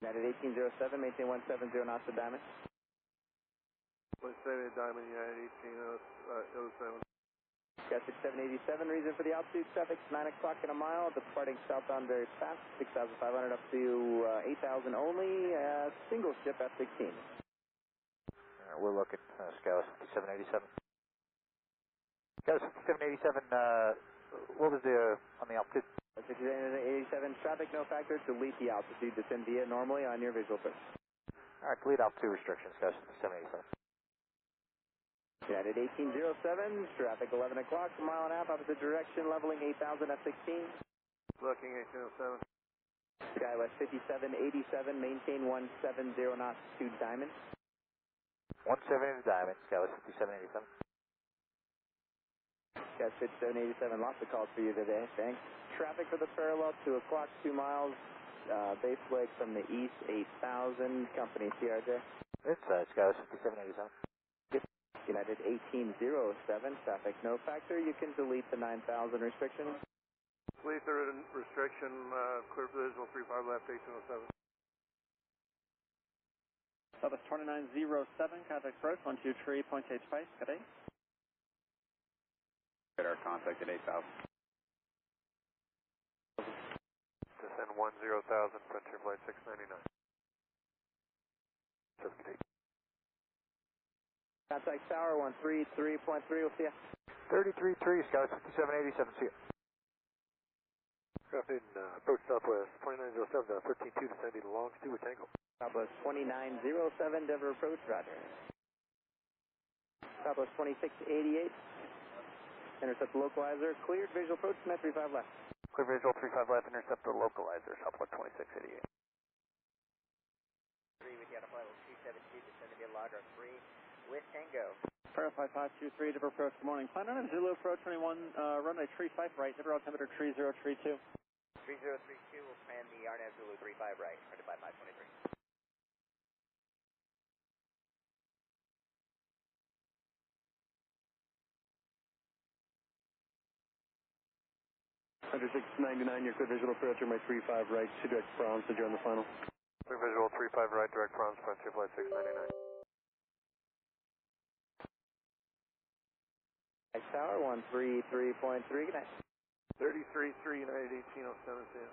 United 1807, maintain 170 knots to Diamond. 170 Diamond, United 1807. Got 6787, reason for the altitude, traffic 9 o'clock in a mile, departing southbound very fast, 6,500 up to 8,000 only, single ship F-16. We'll look at Scala 6787. Scala 6787, what was the, on the altitude? 6787, traffic no factor, delete the altitude, descend via normally on your visual first. Alright, delete altitude restrictions, Scala 6787. United 1807, traffic 11 o'clock, a mile and a half, opposite direction, leveling 8,000 F-16. Looking 1807. Skywest 5787, maintain 170 knots to Diamond. 170 to Diamond, Scala 6787. Got 5787, lots of calls for you today, thanks. Traffic for the parallel, 2 o'clock, 2 miles, base leg from the east, 8,000, company CRJ. It's Scala 6787. United 1807, traffic no factor, you can delete the 9,000 restriction. Delete the restriction, clear for visual 35 left, 1807. Southwest 2907, contact approach, 123.85, good day. Get our contact at 8,000. Descend 10,000, frontier flight 699. Good day. Contact tower 133.3, we'll see ya. 333, Scala 6787, see ya. Craft in approach southwest 2907, 13-2, descending long Stewart Tango. Southwest 2907, Denver approach, roger. Southwest 2688, intercept the localizer, cleared, visual approach, net 35 left. Clear visual 35 left, intercept the localizer, Southwest 2688. 3 with Yellow Flight 272, descending via Lager 3 with Tango. Verify 523, Denver approach, good morning. Plan on Zulu approach 21, runway 35 right, Denver altimeter 3032. 3032 will plan the RNAV Zulu 35 right, printed by 523. Under 699, your clear visual approach, runway 35 right, 2 direct bronze, so you're on the final. Clear visual 35 right, direct bronze, frontier flight 699. Tower 133.3, good night. 333, United 1807, see ya.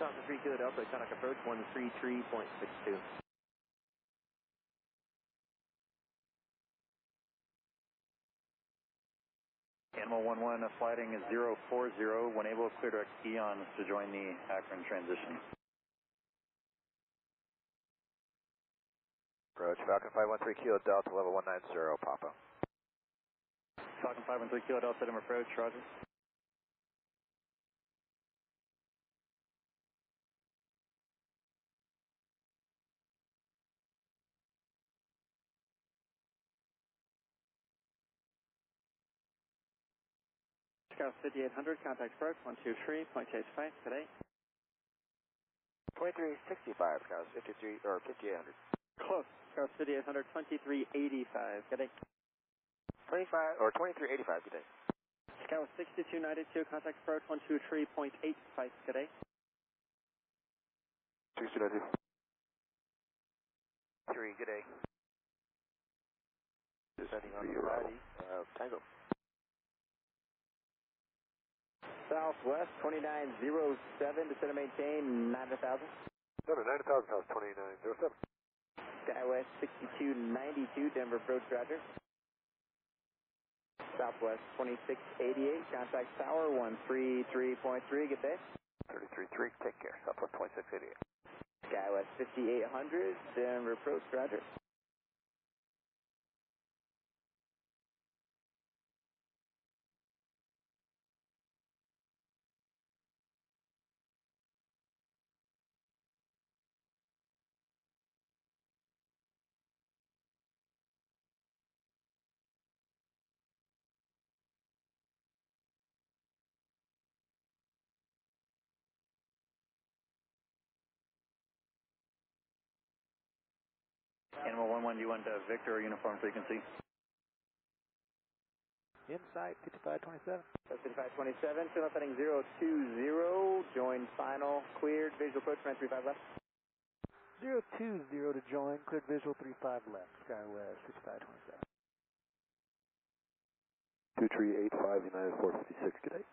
South of 3 Kilo Delta, contact approach 133.62. Animal 11, flighting is 040, when able, clear direct Eon to join the Akron transition. Approach Falcon 513 Kilo Delta, level 190, Papa. Falcon 513 Kilo Delta, Denver approach, roger. Scala 5800, contact approach, 123.85, today. 2365, Scala 53, or 5800. Close, Scala 5800, 2385, good day. 25, or 2385, good day. Scala 6292, contact approach 123.85, good day. 6292. 3, good day. Descending on the variety, Tango. Southwest 2907, descend and maintain 90,000. 90,000, house 2907. Skywest 6292, Denver approach, roger. Southwest 2688, contact tower 133.3, good day. 333, take care, Southwest 2688. Skywest 5800, Denver approach, roger. Animal 11, do you want Victor or uniform frequency? Insight 5527. 5527, turn left heading 020, join final, cleared, visual approach, man 35 left. 020 to join, cleared visual 35 left, SkyWest 5527. 2385 United 456, good day.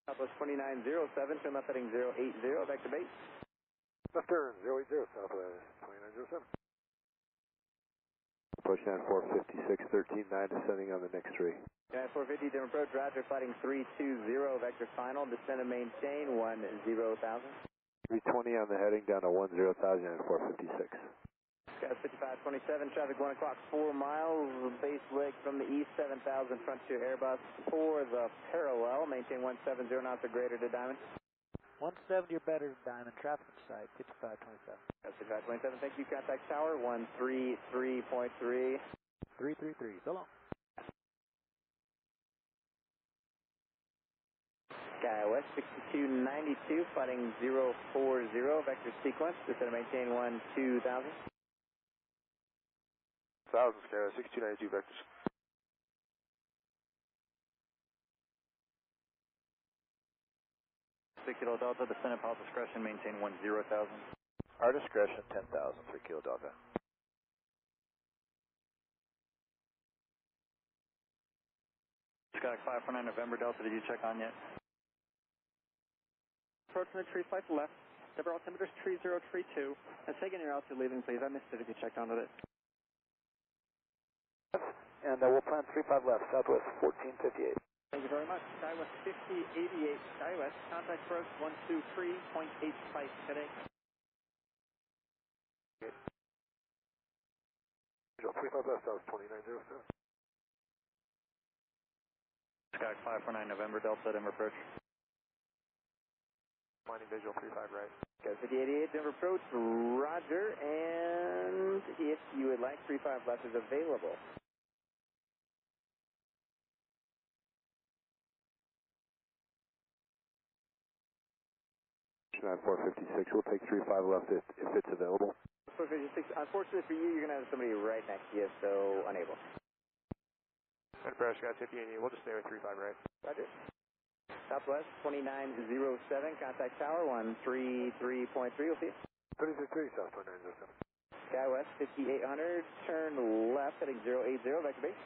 Southwest 2907, turn left heading 080, back to base. Left turn 080, Southwest 2907. Approach 9456, 13-9, descending on the next tree. United 450, dim approach, roger, fighting 320, vector final, descend and maintain 10,000. 320 on the heading, down to 10,000, United 456. Got 5527, traffic 1 o'clock, 4 miles, base leg from the east, 7,000, Frontier Airbus for the parallel, maintain 170 knots or greater to Diamond. 170 or better to Diamond, traffic site 5527. Got 5527, thank you, contact tower 133.3. 333, so long. SkyWest 6292, fighting 040, vector sequence, descend and maintain 2,000. 1,000, SkyWest 6292 vectors. 3 Kilo Delta, descend at pilot discretion, maintain 10,000. Our discretion 10,000, 3 Kilo Delta. Sky 549 November Delta, did you check on yet? Approach on the tree 5 left. Deborah altimeter's 3032. And take in your altitude leaving, please. I missed it if you checked onto it. And we'll plan 35 left, Southwest 1458. Thank you very much. SkyWest 5088, SkyWest. Contact approach 123.85 today. Visual 35 left, South 2907. Sky 549 November Delta, Denver approach. Finding visual 35 right. Got 5088, Denver approach, roger, and if you would like, 35 left is available. United 456, we'll take 35 left if it's available. 456, unfortunately for you, you're going to have somebody right next to you, so unable. And Fresh got 5088, we'll just stay with 35 right. Roger. Southwest 2907, contact tower 133.3, we'll see you. 333, South 2907. SkyWest 5800, turn left heading 080, back to base.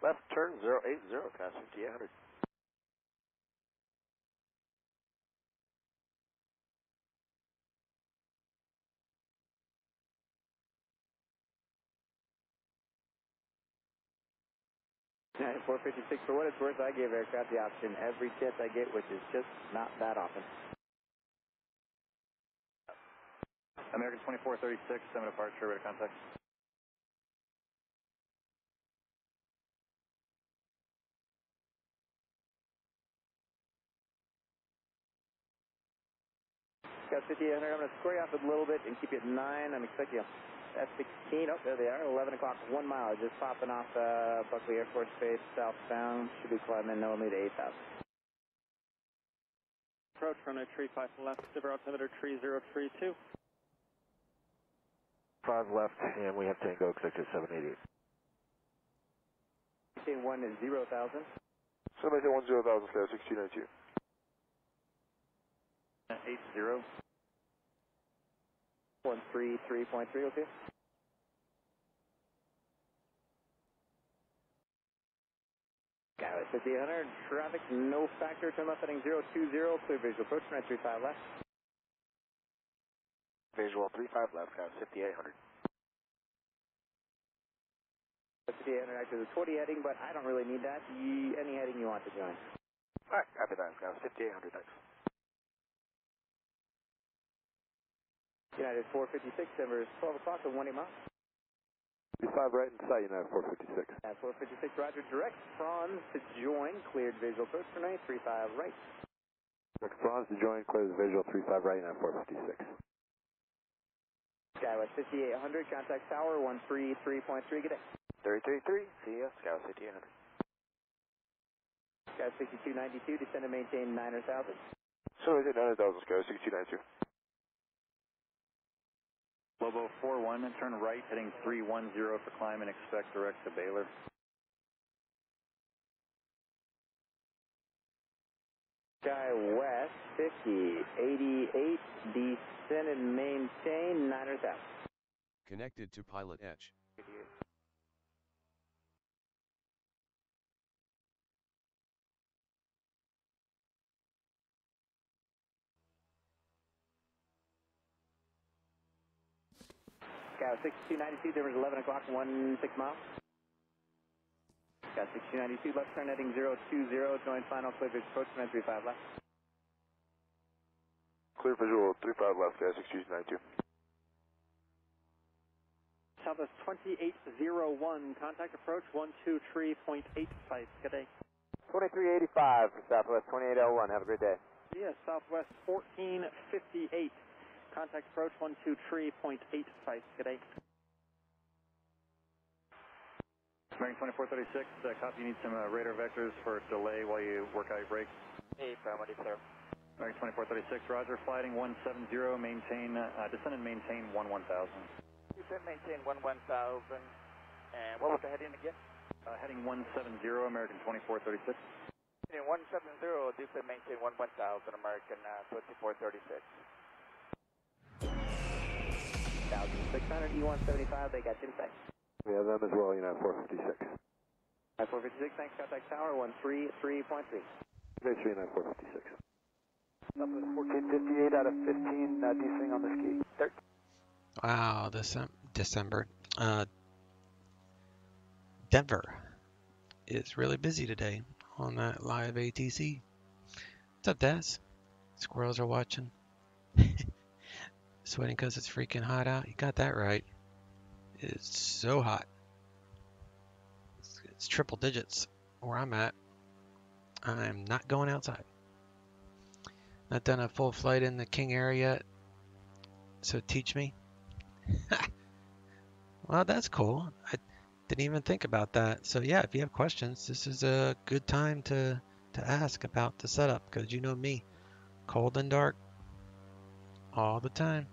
Left turn 080, pass 5800. United 456, for what it's worth, I gave aircraft the option every chance I get, which is just not that often. American 2436, 7 departure, ready to contact. Got 5800, I'm going to square you off a little bit and keep you at 9. I'm expecting you F-16, oh, there they are, 11 o'clock, 1 mile, just popping off Buckley Air Force Base, southbound, should be climbing normally to 8,000. Approach runway tree 5 left. Deborah altimeter 3032. 5 left, and we have Tango executive 788. Maintain 10,000. Somebody say 10,000, Sky 6292. 80. 133.3, okay. SkyWest 5800, traffic no factor, turn left heading 020, clear visual approach, 935 left. Visual 35 left, Sky 5800. 5800 active is 20 heading, but I don't really need that. Any heading you want to join. Alright, copy that, Sky 5800 next. United 456, Denver is 12 o'clock and 1 mile. 35 right in sight, United 456. At 456, roger, direct Franz to join, cleared visual approach for 935 right. Direct Franz to join, clear the visual 35 right, United 456. SkyWest 5800, contact tower 133.3, good day. 333, see ya, Sky 5800. Sky 6292, descend and maintain 9,000. So is it 9,000, Sky 6292. Lobo 41, turn right, heading 310 for climb and expect direct to Baylor. Sky West 50, 88, descend and maintain, 9ers out. Connected to PilotEdge. Sky 6292, there was 11 o'clock, 16 miles. Sky 6292, left turn heading 020, join final, clear visual approach, man 35 left. Clear visual 35 left, guys, 6292. Southwest 2801, contact approach 123.85. Good day. 2385 for Southwest 2801, have a great day. Yes, Southwest 1458, contact approach 123.85. Good day. American 2436, copy, you need some radar vectors for delay while you work out your brakes. Hey, Paramount, clear. American 2436, roger, flighting 170, maintain, descend and maintain 1000. Descend, maintain 11,000. And what was the heading again? Heading 170, American 2436. Heading 170, descend, maintain 11,000, American 2436. 1600, E175, they got you inside. We have them as well, United 456. 456, thanks, contact tower 133.3. Base 3, United 456. Southwest 1458 out of 15, descending on the ski. 13. Wow, December. Denver is really busy today on that live ATC. What's up, Daz? Squirrels are watching. Sweating because it's freaking hot out. You got that right. It's so hot. It's triple digits where I'm at. I'm not going outside. Not done a full flight in the King area yet. So teach me. Well, that's cool. I didn't even think about that. So yeah, if you have questions, this is a good time to ask about the setup, because you know me, cold and dark all the time.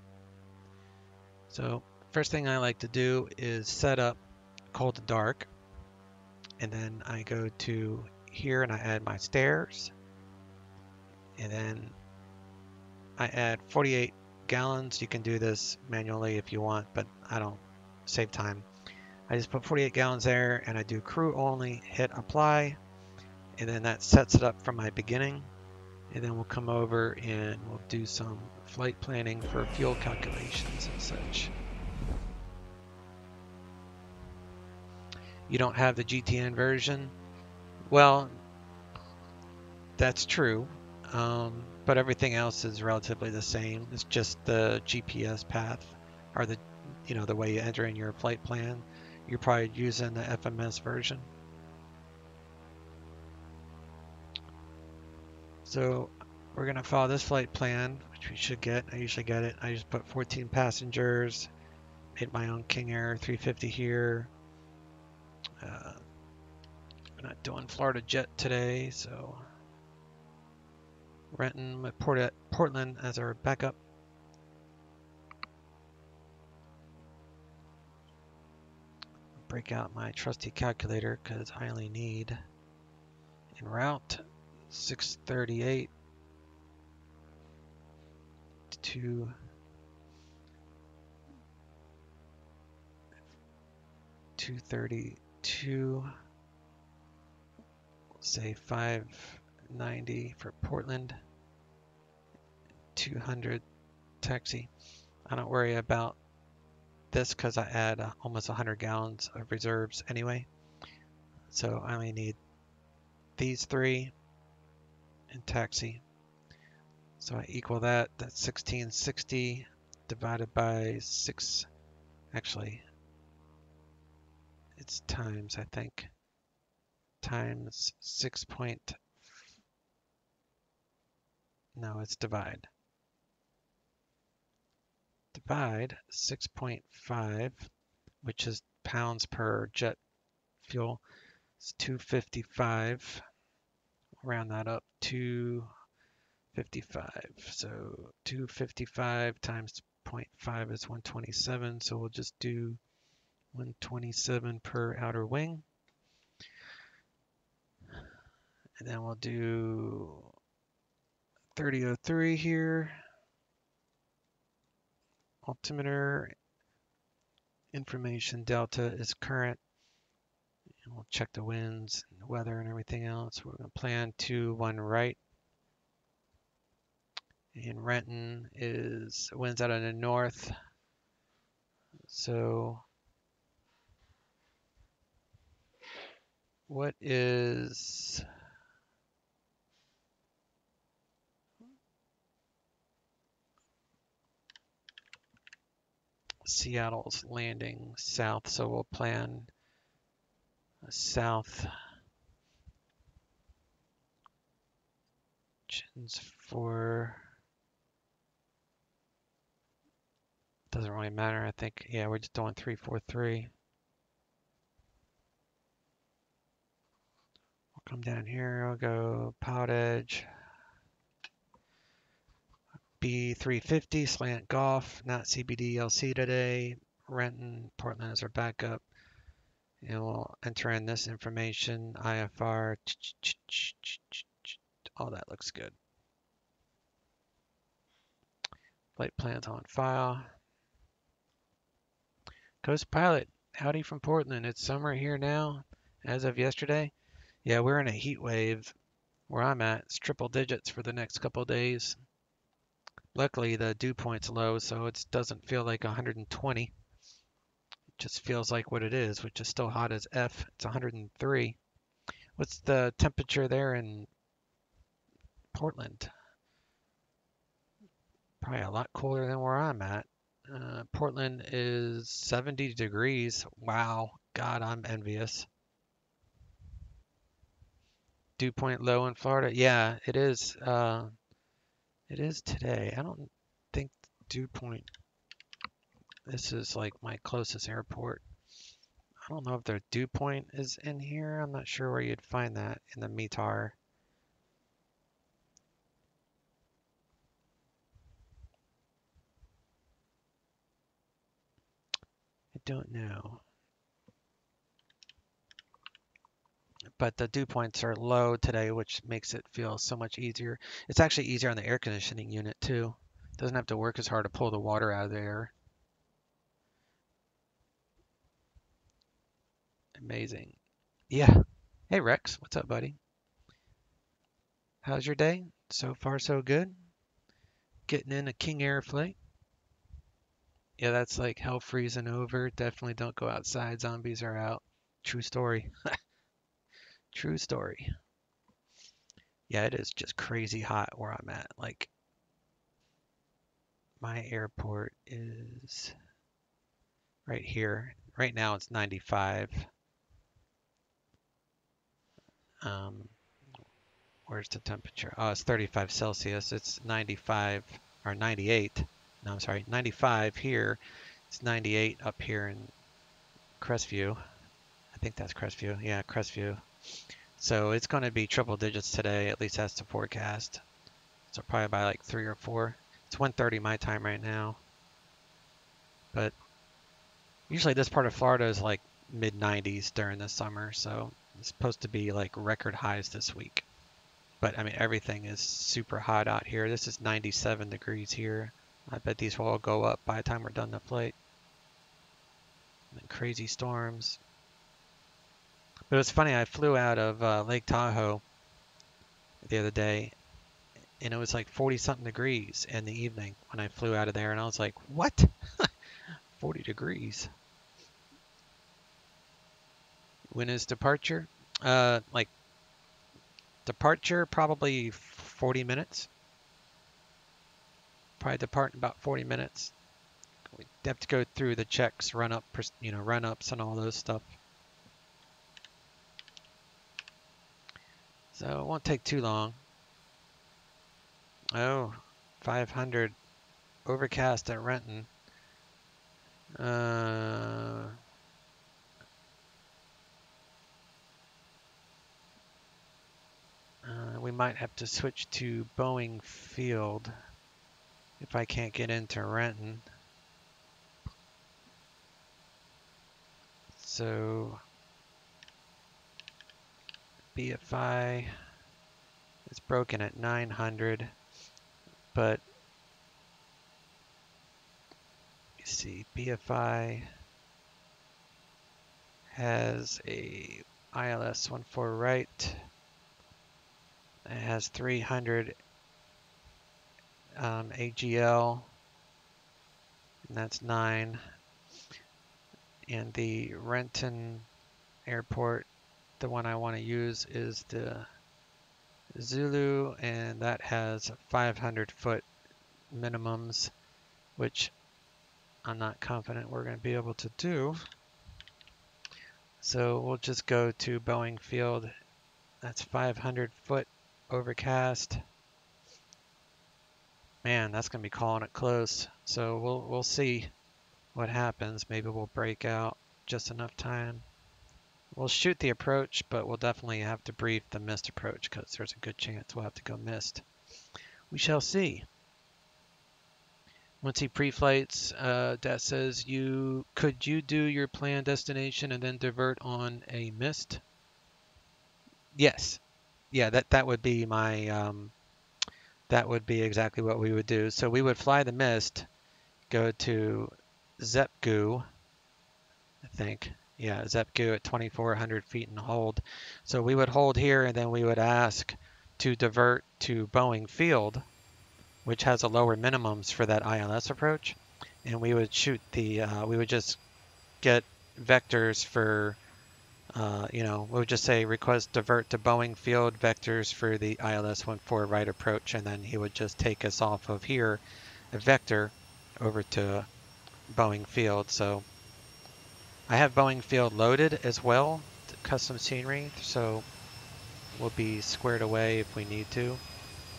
So first thing I like to do is set up cold and dark, and then I go to here and I add my stairs, and then I add 48 gallons. You can do this manually if you want, but I don't, save time. I just put 48 gallons there and I do crew only, hit apply, and then that sets it up from my beginning. And then we'll come over and we'll do some flight planning for fuel calculations and such. You don't have the GTN version? Well, that's true, but everything else is relatively the same. It's just the GPS path, or the the way you enter in your flight plan. You're probably using the FMS version. So we're going to follow this flight plan, which we should get. I usually get it. I just put 14 passengers, made my own King Air 350 here. We're not doing Florida Jet today, so Renton with Portland as our backup. Break out my trusty calculator because I only need en route 638 to 232. Say 590 for Portland. 200 taxi. I don't worry about this because I add almost 100 gallons of reserves anyway. So I only need these three and taxi. So I equal that. That's 1660 divided by 6. Actually, it's times, I think. Times 6 point. No, it's divide. Divide 6.5, which is pounds per jet fuel. It's 255. Round that up to 55. So 255 times 0.5 is 127, so we'll just do 127 per outer wing. And then we'll do 3003 here. Altimeter information delta is current. And we'll check the winds and the weather and everything else. We're going to plan 2-1 right. And Renton is winds out of the north. So what is Seattle's landing south? So we'll plan south for, doesn't really matter. I think, yeah, we're just doing 343. We'll come down here. I'll go PilotEdge. B350 slant golf, not CBD LC today. Renton, Portland is our backup. And we'll enter in this information, IFR. All that looks good. Flight plans on file. Coast Pilot, howdy from Portland. It's summer here now, as of yesterday. Yeah, we're in a heat wave where I'm at. It's triple digits for the next couple of days. Luckily, the dew point's low, so it doesn't feel like 120. It just feels like what it is, which is still hot as F. It's 103. What's the temperature there in Portland? Probably a lot cooler than where I'm at. Portland is 70 degrees. Wow. God, I'm envious. Dew point low in Florida. Yeah, it is. It is today. I don't think dew point. This is like my closest airport. I don't know if their dew point is in here. I'm not sure where you'd find that in the METAR. I don't know. But the dew points are low today, which makes it feel so much easier. It's actually easier on the air conditioning unit too. It doesn't have to work as hard to pull the water out of the air. Amazing. Yeah. Hey Rex, what's up, buddy? How's your day? So far, so good. Getting in a King Air flight. Yeah, that's like hell freezing over. Definitely don't go outside. Zombies are out. True story. True story. Yeah, it is just crazy hot where I'm at. Like, my airport is right here. Right now it's 95. Where's the temperature? Oh, it's 35 Celsius. It's 95 or 98. No, I'm sorry, 95 here. It's 98 up here in Crestview. I think that's Crestview. Yeah, Crestview. So it's going to be triple digits today. At least that's the forecast. So probably by like 3 or 4. It's 1:30 my time right now. But usually this part of Florida is like mid 90s during the summer. So it's supposed to be like record highs this week. But I mean, everything is super hot out here. This is 97 degrees here. I bet these will all go up by the time we're done the flight. And crazy storms. But it was funny, I flew out of Lake Tahoe the other day, and it was like 40-something degrees in the evening when I flew out of there, and I was like, what? 40 degrees. When is departure? Like, departure, probably 40 minutes. Probably depart in about 40 minutes. We have to go through the checks, run ups and all those stuff. So it won't take too long. Oh, 500 overcast at Renton. We might have to switch to Boeing Field if I can't get into Renton. So BFI is broken at 900, but you see BFI has a ILS 14 right. It has 300 AGL, and that's 9. And the Renton airport, the one I want to use is the Zulu, and that has 500-foot minimums, which I'm not confident we're going to be able to do. So we'll just go to Boeing Field. That's 500-foot overcast. Man, that's going to be calling it close. So we'll see what happens. Maybe we'll break out just enough time. We'll shoot the approach, but we'll definitely have to brief the missed approach because there's a good chance we'll have to go missed. We shall see. Once he pre-flights, that says could you do your planned destination and then divert on a missed? Yes. Yeah, that would be my that would be exactly what we would do. So we would fly the missed, go to Zepgu, I think. Yeah, Zepgu at 2,400 feet and hold. So we would hold here and then we would ask to divert to Boeing Field, which has a lower minimums for that ILS approach. And we would shoot the, we would just get vectors for, we would just say request divert to Boeing Field vectors for the ILS 14 right approach. And then he would just take us off of here, a vector over to Boeing Field. So I have Boeing Field loaded as well, custom scenery. So we'll be squared away if we need to.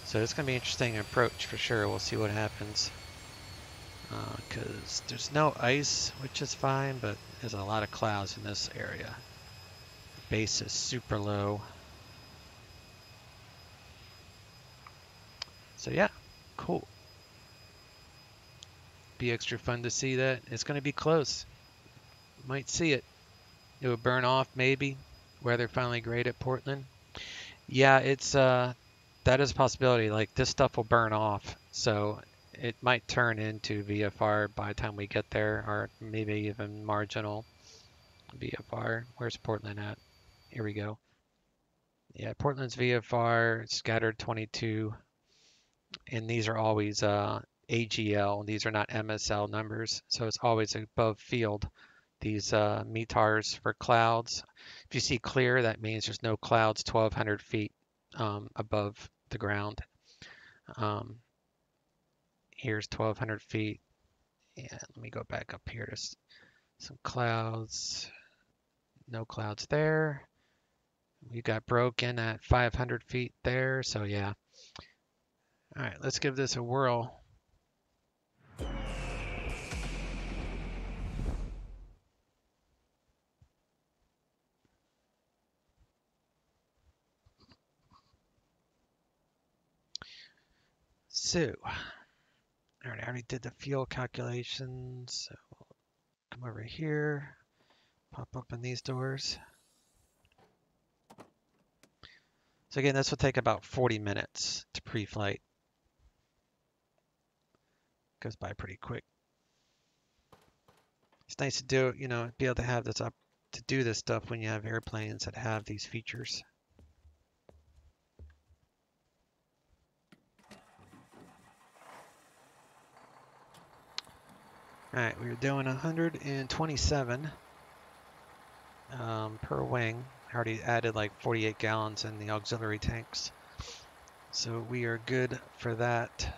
So it's going to be an interesting approach for sure. We'll see what happens. Because there's no ice, which is fine, but there's a lot of clouds in this area. The base is super low. So yeah, cool. Be extra fun to see that. It's going to be close. Might see it. It would burn off maybe. Weather finally great at Portland. Yeah, it's that is a possibility. Like this stuff will burn off, so it might turn into VFR by the time we get there, or maybe even marginal VFR. Where's Portland at? Here we go. Yeah, Portland's VFR, scattered 22, and these are always AGL. These are not MSL numbers, so it's always above field. These METARs for clouds. If you see clear, that means there's no clouds 1,200 feet above the ground. Here's 1,200 feet. And let me go back up here to some clouds. No clouds there. We got broken at 500 feet there. So yeah. All right, let's give this a whirl. So, all right, I already did the fuel calculations. So we'll come over here, pop open these doors. So again, this will take about 40 minutes to pre-flight. Goes by pretty quick. It's nice to do, be able to have this up to do this stuff when you have airplanes that have these features. All right, we were doing 127 per wing. I already added like 48 gallons in the auxiliary tanks. So we are good for that.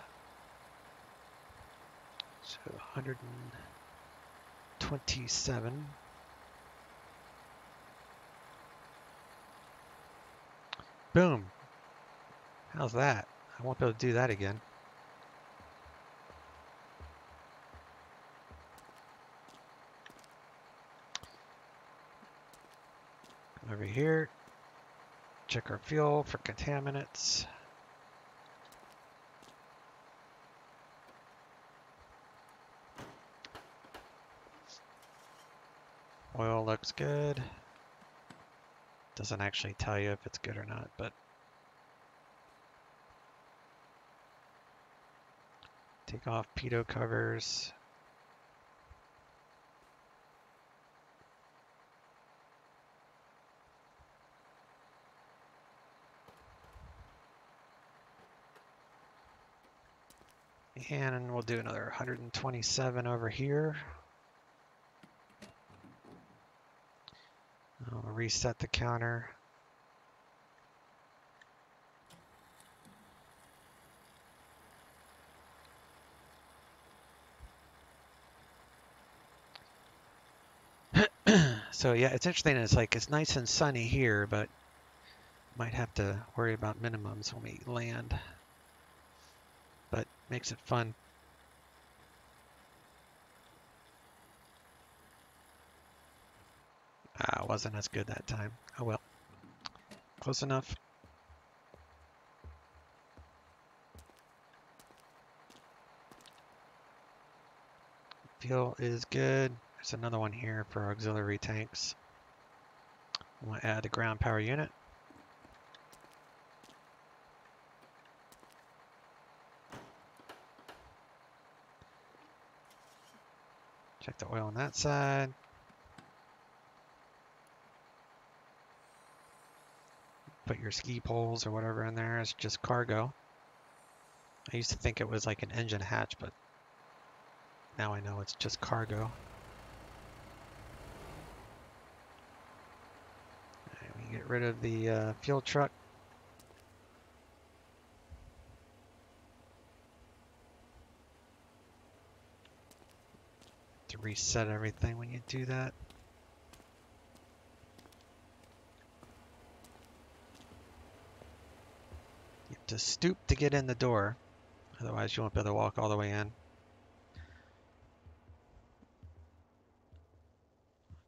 So 127. Boom. How's that? I won't be able to do that again. Come over here. Check our fuel for contaminants. Oil looks good. Doesn't actually tell you if it's good or not, but take off pitot covers. And we'll do another 127 over here. I'll reset the counter. So yeah, it's interesting. It's like it's nice and sunny here, but might have to worry about minimums when we land. But makes it fun. Wasn't as good that time. Oh well. Close enough. Fuel is good. There's another one here for auxiliary tanks. We'll add the ground power unit. Check the oil on that side. Put your ski poles or whatever in there. It's just cargo. I used to think it was like an engine hatch, but now I know it's just cargo. All right, we get rid of the fuel truck. To reset everything when you do that. You have to stoop to get in the door, otherwise you won't be able to walk all the way in.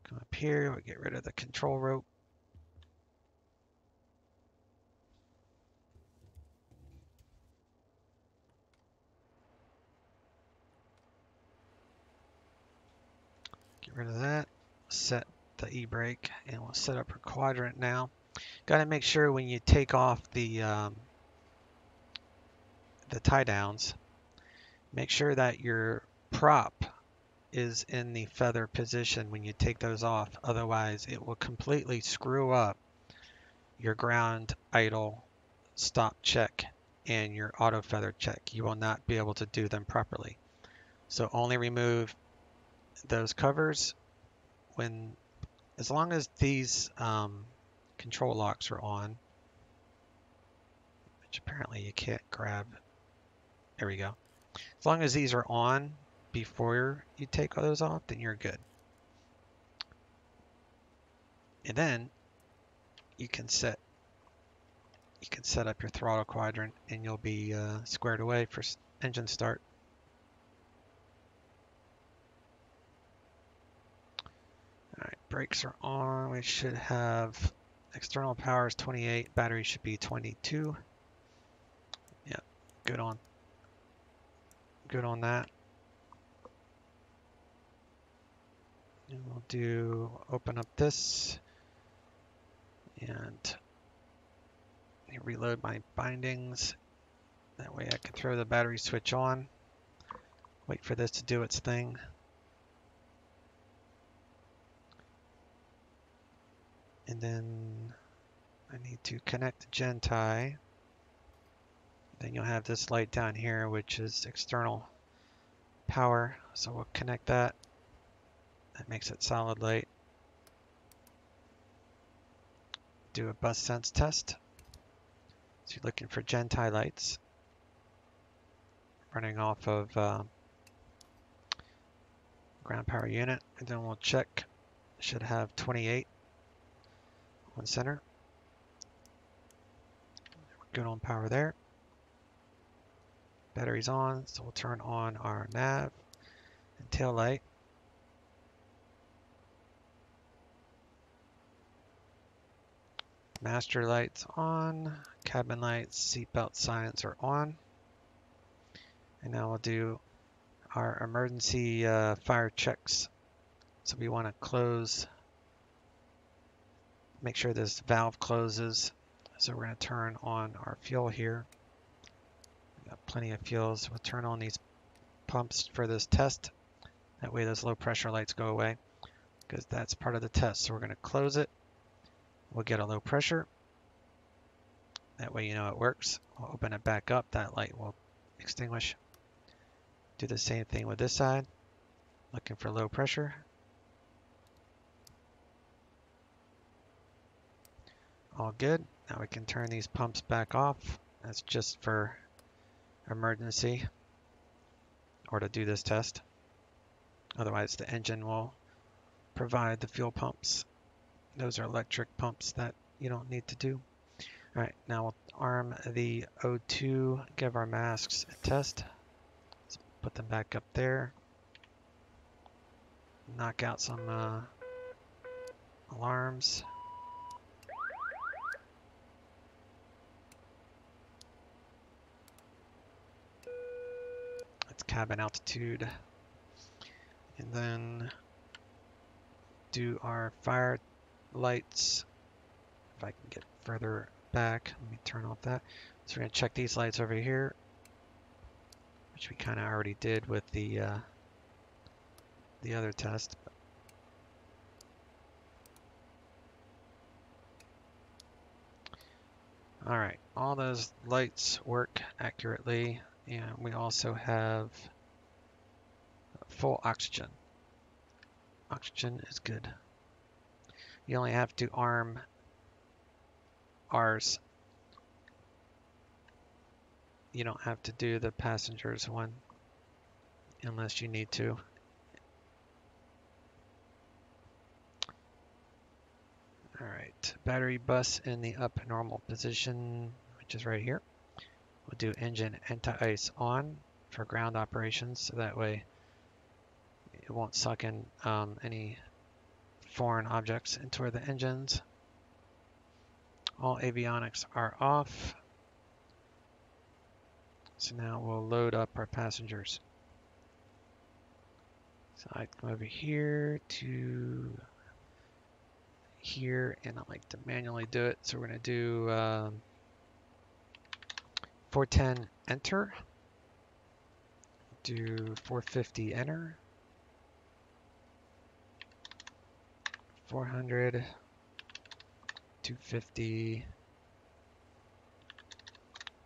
Come up here, we get rid of the control rope. Get rid of that. Set the e-brake, and we'll set up our quadrant now. Got to make sure when you take off the tie downs, make sure that your prop is in the feather position when you take those off. Otherwise, it will completely screw up your ground idle stop check and your auto feather check. You will not be able to do them properly. So only remove those covers when, as long as these control locks are on, which apparently you can't grab. There we go. As long as these are on before you take all those off, then you're good. And then you can set up your throttle quadrant, and you'll be squared away for engine start. All right, brakes are on. We should have external power is 28. Battery should be 22. Yeah, good on that. And we'll open up this and reload my bindings. That way I can throw the battery switch on. Wait for this to do its thing. And then I need to connect the gen tie. Then you'll have this light down here, which is external power. So we'll connect that. That makes it solid light. Do a bus sense test. So you're looking for gen tie lights running off of ground power unit. And then we'll check. Should have 28 on center. Good on power there. Battery's on, so we'll turn on our nav and tail light. Master lights on, cabin lights, seatbelt signs are on. And now we'll do our emergency fire checks. So we want to close make sure this valve closes. So we're going to turn on our fuel here. We got plenty of fuels. We'll turn on these pumps for this test. That way those low pressure lights go away because that's part of the test. So we're going to close it. We'll get a low pressure. That way you know it works. We'll open it back up. That light will extinguish. Do the same thing with this side. Looking for low pressure. All good. Now we can turn these pumps back off. That's just for emergency or to do this test. Otherwise the engine will provide the fuel pumps. Those are electric pumps that you don't need to do. All right, now we'll arm the O2, give our masks a test. Let's put them back up there. Knock out some alarms. That's cabin altitude. And then do our fire lights. If I can get further back, let me turn off that. So we're going to check these lights over here, which we kind of already did with the other test. All right, all those lights work accurately, and we also have full oxygen. Oxygen is good. You only have to arm ours. You don't have to do the passengers one unless you need to. All right, battery bus in the up normal position, which is right here. We'll do engine anti-ice on for ground operations, so that way it won't suck in any foreign objects into the engines. All avionics are off. So now we'll load up our passengers. So I come over here to here, and I like to manually do it. So we're going to do 410 enter. Do 450 enter. 400, 250,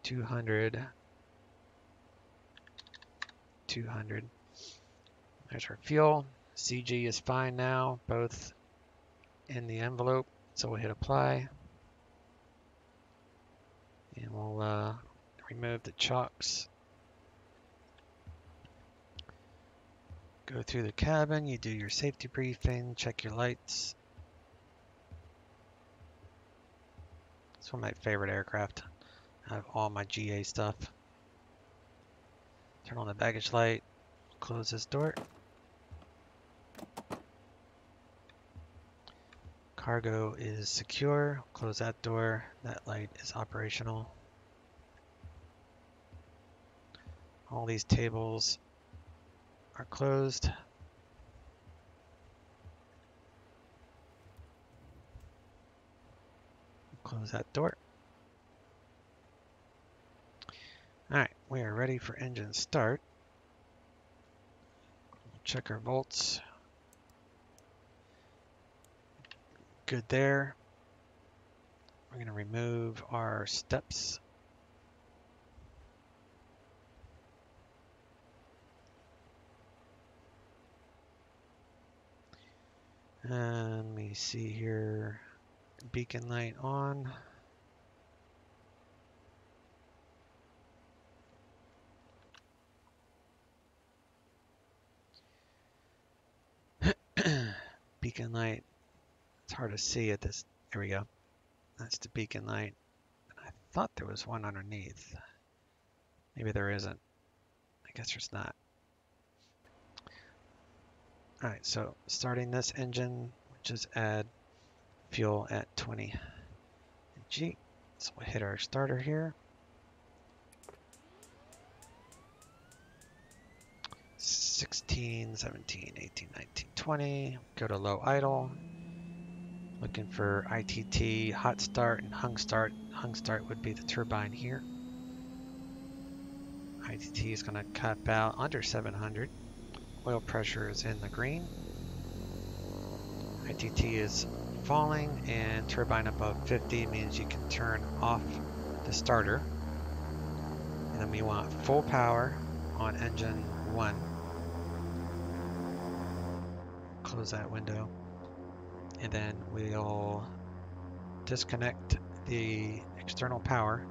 200, 200. There's our fuel. CG is fine now, both in the envelope. So we'll hit apply. And we'll remove the chocks. Go through the cabin, you do your safety briefing, check your lights. It's one of my favorite aircraft. I have all my GA stuff. Turn on the baggage light, close this door. Cargo is secure, close that door, that light is operational. All these tables are closed. Close that door. Alright, we are ready for engine start. Check our volts. Good there. We're going to remove our steps. And let me see here. Beacon light on. Beacon light. It's hard to see at this. There we go. That's the beacon light. I thought there was one underneath. Maybe there isn't. I guess there's not. Alright, so starting this engine, which is add fuel at 20 G. So we'll hit our starter here. 16, 17, 18, 19, 20. Go to low idle. Looking for ITT, hot start, and hung start. Hung start would be the turbine here. ITT is going to cap out under 700. Oil pressure is in the green. ITT is falling, and turbine above 50 means you can turn off the starter. And then we want full power on engine 1. Close that window. And then we'll disconnect the external power.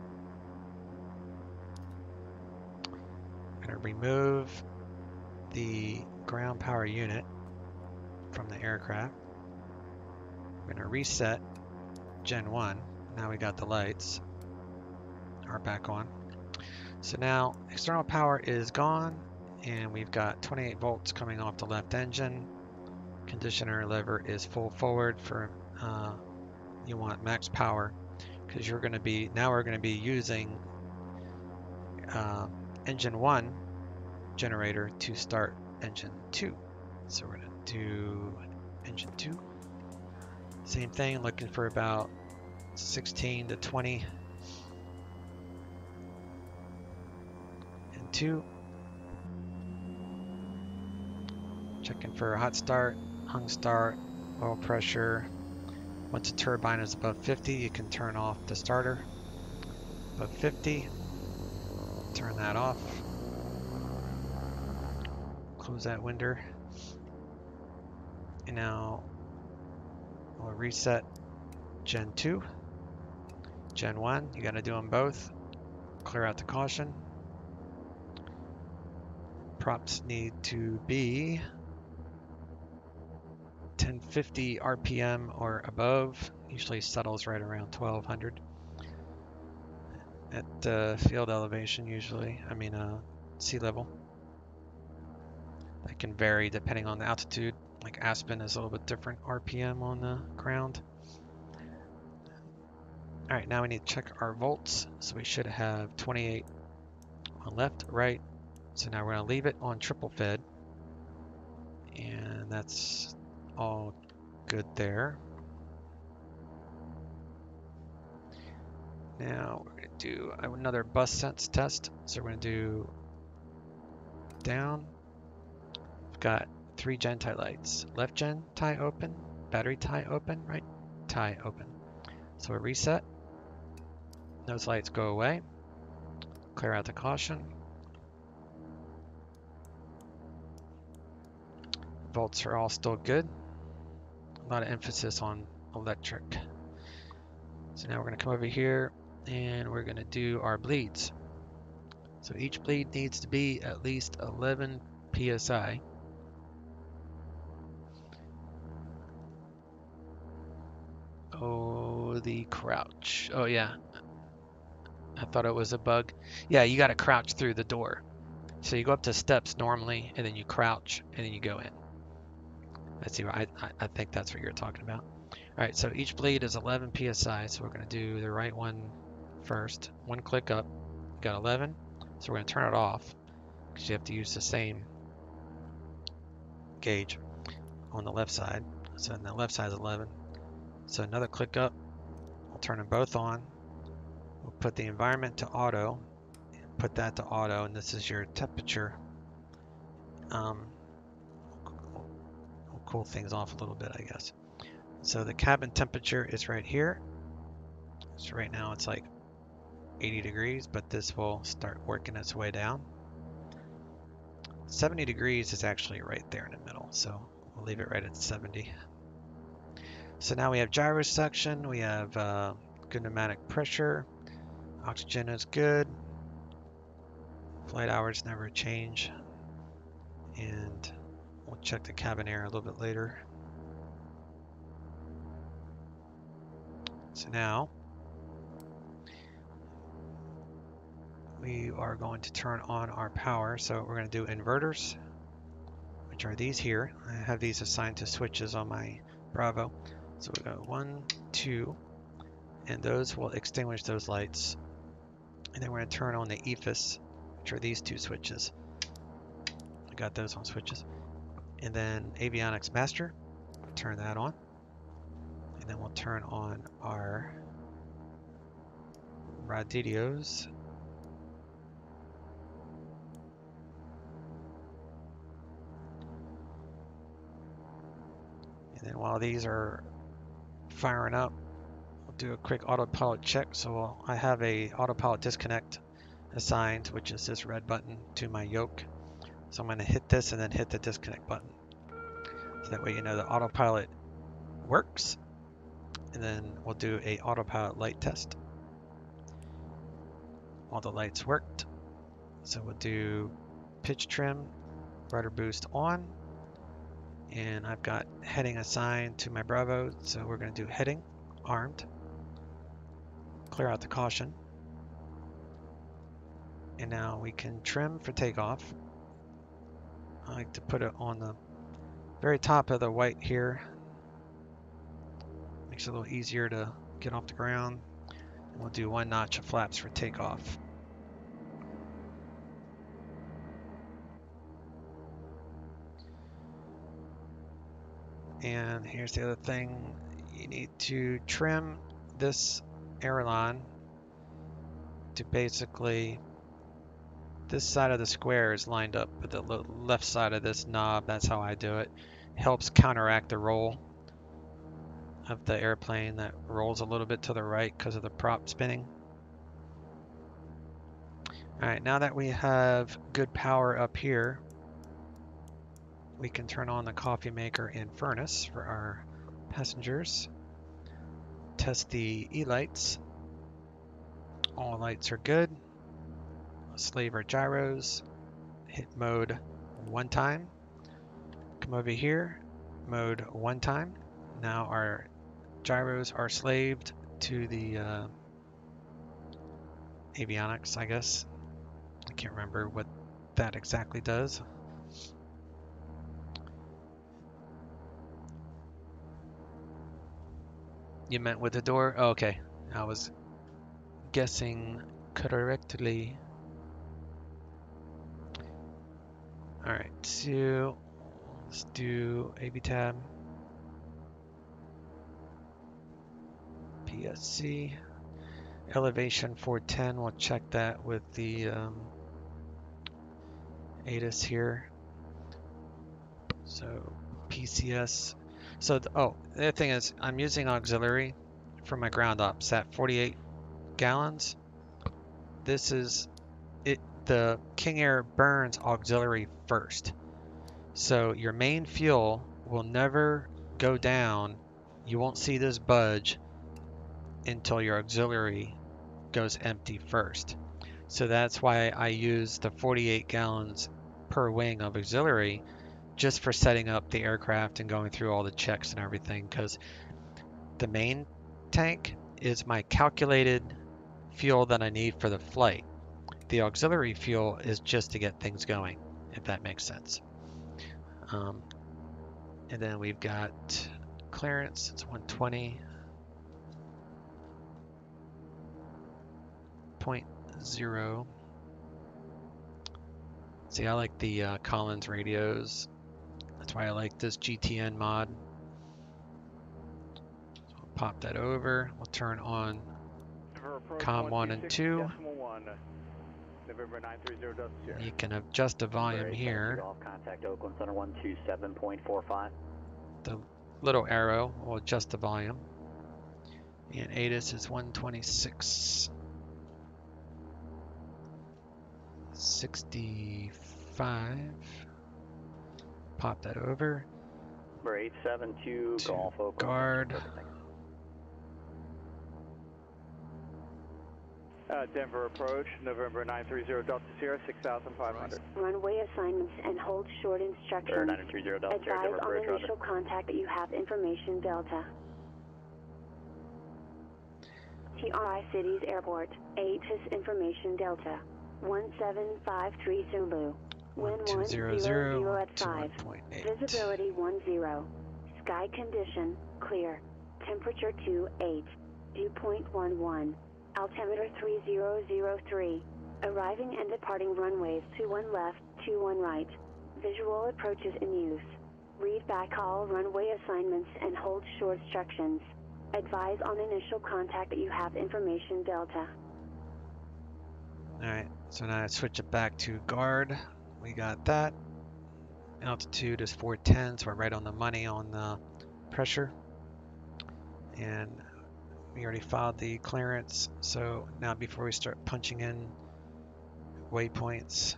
I'm going to remove the ground power unit from the aircraft. I'm going to reset Gen 1. Now we got the lights are back on. So now external power is gone, and we've got 28 volts coming off the left engine. Conditioner lever is full forward for you want max power, because you're going to be we're going to be using engine 1 generator to start engine 2. So we're going to do engine 2. Same thing, looking for about 16 to 20 and 2. Checking for hot start, hung start, oil pressure. Once the turbine is above 50, you can turn off the starter. Above 50, turn that off. Close that window. And now we'll reset Gen 2. Gen 1, you got to do them both. Clear out the caution. Props need to be 1050 RPM or above. Usually settles right around 1200 at field elevation usually. Sea level. That can vary depending on the altitude. Like Aspen is a little bit different RPM on the ground. Alright, now we need to check our volts. So we should have 28 on left, right. So now we're going to leave it on triple fed. And that's all good there. Now we're going to do another bus sense test. So we're going to do down. We've got 3 gen tie lights. Left gen tie open, battery tie open, right tie open. So we reset. Those lights go away. Clear out the caution. Volts are all still good. A lot of emphasis on electric. So now we're going to come over here and we're going to do our bleeds. So each bleed needs to be at least 11 psi. Oh, the crouch. Oh yeah, I thought it was a bug. Yeah, you got to crouch through the door. So you go up to steps normally, and then you crouch, and then you go in. Let's see. I think that's what you're talking about. All right. So each bleed is 11 psi. So we're going to do the right one first. One click up. Got 11. So we're going to turn it off because you have to use the same gauge on the left side. So on the left side is 11. So another click up. We'll turn them both on. We'll put the environment to auto. Put that to auto, and this is your temperature. We'll cool things off a little bit, I guess. So the cabin temperature is right here. So right now it's like 80 degrees, but this will start working its way down. 70 degrees is actually right there in the middle, so we'll leave it right at 70. So now we have gyro suction, we have good pneumatic pressure, oxygen is good, flight hours never change, and we'll check the cabin air a little bit later. So now we are going to turn on our power. So we're going to do inverters, which are these here. I have these assigned to switches on my Bravo. So we got 1, 2, and those will extinguish those lights. And then we're going to turn on the EFIS, which are these 2 switches. I got those on switches. And then avionics master, turn that on. And then we'll turn on our radios. And then while these are firing up, we'll do a quick autopilot check. So I have a autopilot disconnect assigned, which is this red button to my yoke. So I'm going to hit this and then hit the disconnect button. So that way you know the autopilot works. And then we'll do a autopilot light test. All the lights worked. So we'll do pitch trim, rudder boost on. And I've got heading assigned to my Bravo. So we're going to do heading, armed. Clear out the caution. And now we can trim for takeoff. I like to put it on the very top of the white here. Makes it a little easier to get off the ground. And we'll do 1 notch of flaps for takeoff. And here's the other thing. You need to trim this aileron to basically this side of the square is lined up with the left side of this knob. That's how I do it. Helps counteract the roll of the airplane that rolls a little bit to the right because of the prop spinning. Alright, now that we have good power up here, we can turn on the coffee maker and furnace for our passengers. Test the E-lights. All lights are good. Slave our gyros. Hit mode 1 time. Come over here. Mode 1 time. Now our gyros are slaved to the avionics, I guess. I can't remember what that exactly does. You meant with the door? Oh, okay. I was guessing correctly. Alright, so let's do AV tab. PSC. Elevation 410, we'll check that with the ATIS here. So PCS. So the other thing is I'm using auxiliary for my ground ops at 48 gallons. This is it. The King Air burns auxiliary first. So your main fuel will never go down. You won't see this budge until your auxiliary goes empty first. So that's why I use the 48 gallons per wing of auxiliary just for setting up the aircraft and going through all the checks and everything, because the main tank is my calculated fuel that I need for the flight. The auxiliary fuel is just to get things going, if that makes sense. And then we've got clearance, it's 120.0. See, I like the Collins radios. That's why I like this GTN mod. So we'll pop that over. We'll turn on COM 1 and 2. You can adjust the volume here. Contact Oakland Center 127.45. The little arrow will adjust the volume. And ATIS is 126.65. Pop that over. 872 Golf Oakland. Guard. Denver approach, November 930 Delta Sierra, 6,500. Runway assignments and hold short instructions. 930 Delta Sierra, Advise Denver on approach, initial contact that you have information Delta. TRI Cities Airport, ATIS information Delta. 1753 Zulu. Wind 100 at 5. Visibility 10. Sky condition, clear. Temperature 28. Dew point 11. Altimeter 3003. Arriving and departing runways 21 left, 21 right. Visual approaches in use. Read back all runway assignments and hold short instructions. Advise on initial contact that you have information Delta. Alright, so now I switch it back to guard. We got that. Altitude is 410, so we're right on the money on the pressure. And we already filed the clearance, so now before we start punching in waypoints,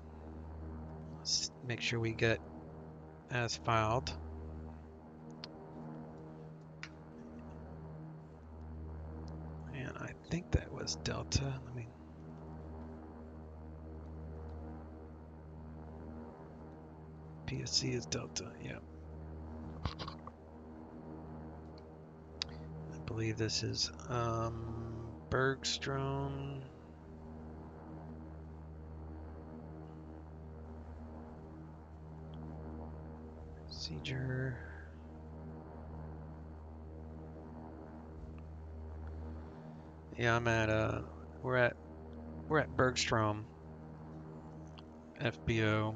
let's make sure we get as filed. And I think that was Delta. Let me. PSC is Delta, yeah. I believe this is Bergstrom. Procedure. Yeah, I'm at we're at Bergstrom. FBO.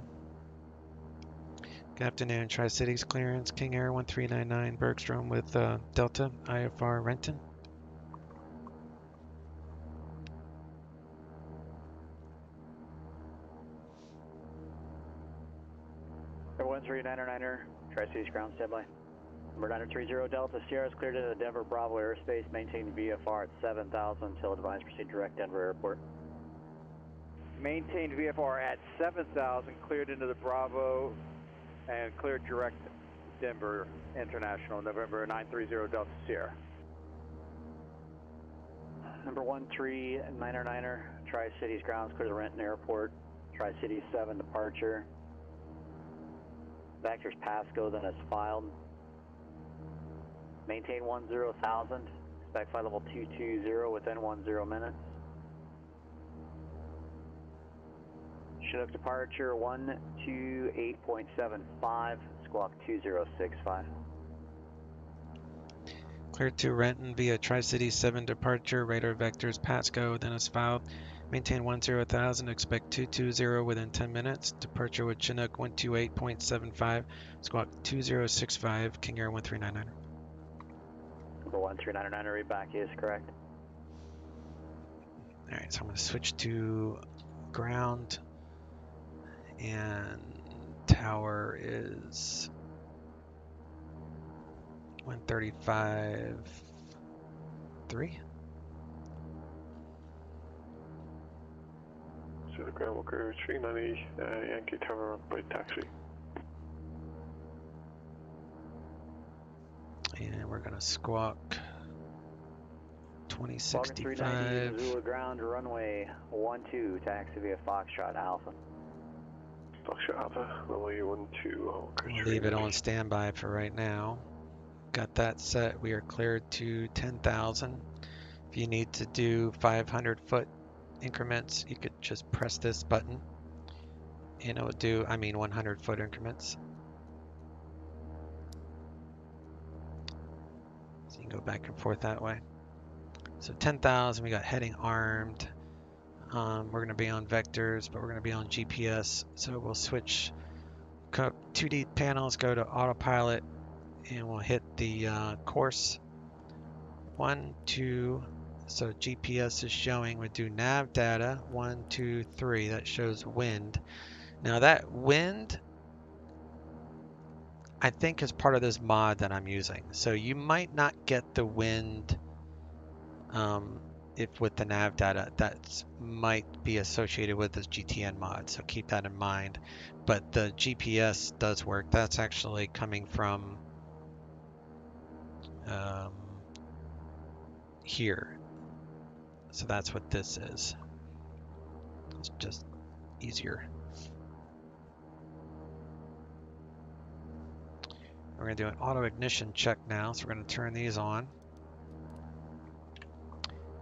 Good afternoon, Tri-Cities clearance, King Air 1399 Bergstrom with Delta, IFR Renton. Number 1399er, Tri-Cities ground standby. Number 930 Delta Sierra is cleared into Denver Bravo airspace. Maintain VFR at 7,000 until advised proceed direct Denver Airport. Maintained VFR at 7,000, cleared into the Bravo and cleared direct Denver International, November 930 Delta Sierra. Number 1399er, Tri-Cities grounds clear to Renton Airport. Tri-Cities 7 departure. Vector's Pasco, then is filed. Maintain 10,000. Expect flight level 220 within 10 minutes. Chinook departure 128.75, squawk 2065. Cleared to Renton via Tri-City 7 departure, radar vectors Pasco, then is filed. Maintain 10,000, expect 220 within 10 minutes. Departure with Chinook 128.75, squawk 2065, King Air 1399. Number 1399, read back is correct. Alright, so I'm going to switch to ground. And tower is 135.3. So the ground walker 390 Yankee Tower by taxi. And we're going to squawk 2065. Missoula ground runway 12, taxi via Foxtrot Alpha. Foxtrot Alpha, runway 12. We'll leave it on standby for right now. Got that set. We are cleared to 10,000. If you need to do 500-foot increments, you could just press this button. And it will do, 100-foot increments. So you can go back and forth that way. So 10,000, we got heading armed. We're going to be on vectors, but we're going to be on GPS. So we'll switch 2D panels, go to autopilot, and we'll hit the course. 1, 2. So GPS is showing. We do nav data. 1, 2, 3. That shows wind. Now that wind, I think, is part of this mod that I'm using. So you might not get the wind. If with the nav data, that might be associated with this GTN mod, so keep that in mind. But the GPS does work. That's actually coming from here. So that's what this is. It's just easier. We're going to do an auto ignition check now, so we're going to turn these on.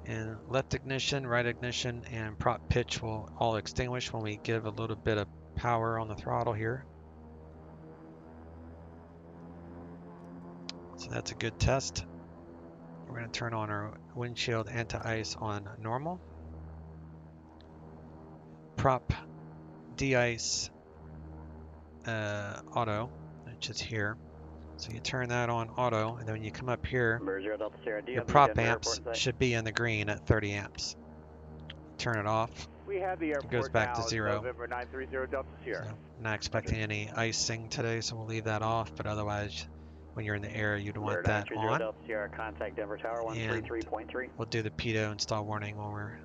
And left ignition, right ignition, and prop pitch will all extinguish when we give a little bit of power on the throttle here. So that's a good test. We're going to turn on our windshield anti-ice on normal. Prop de-ice auto, which is here. So you turn that on auto, and then when you come up here, Number 0 Delta Sierra D. your prop amps should be in the green at 30 amps. Turn it off. We have the It airport goes back now, to 0. November 930 Delta Sierra. So not expecting any icing today, so we'll leave that off. But otherwise, when you're in the air, you'd want that on. Delta Sierra, contact Denver Tower 133.3. We'll do the pitot install warning when we're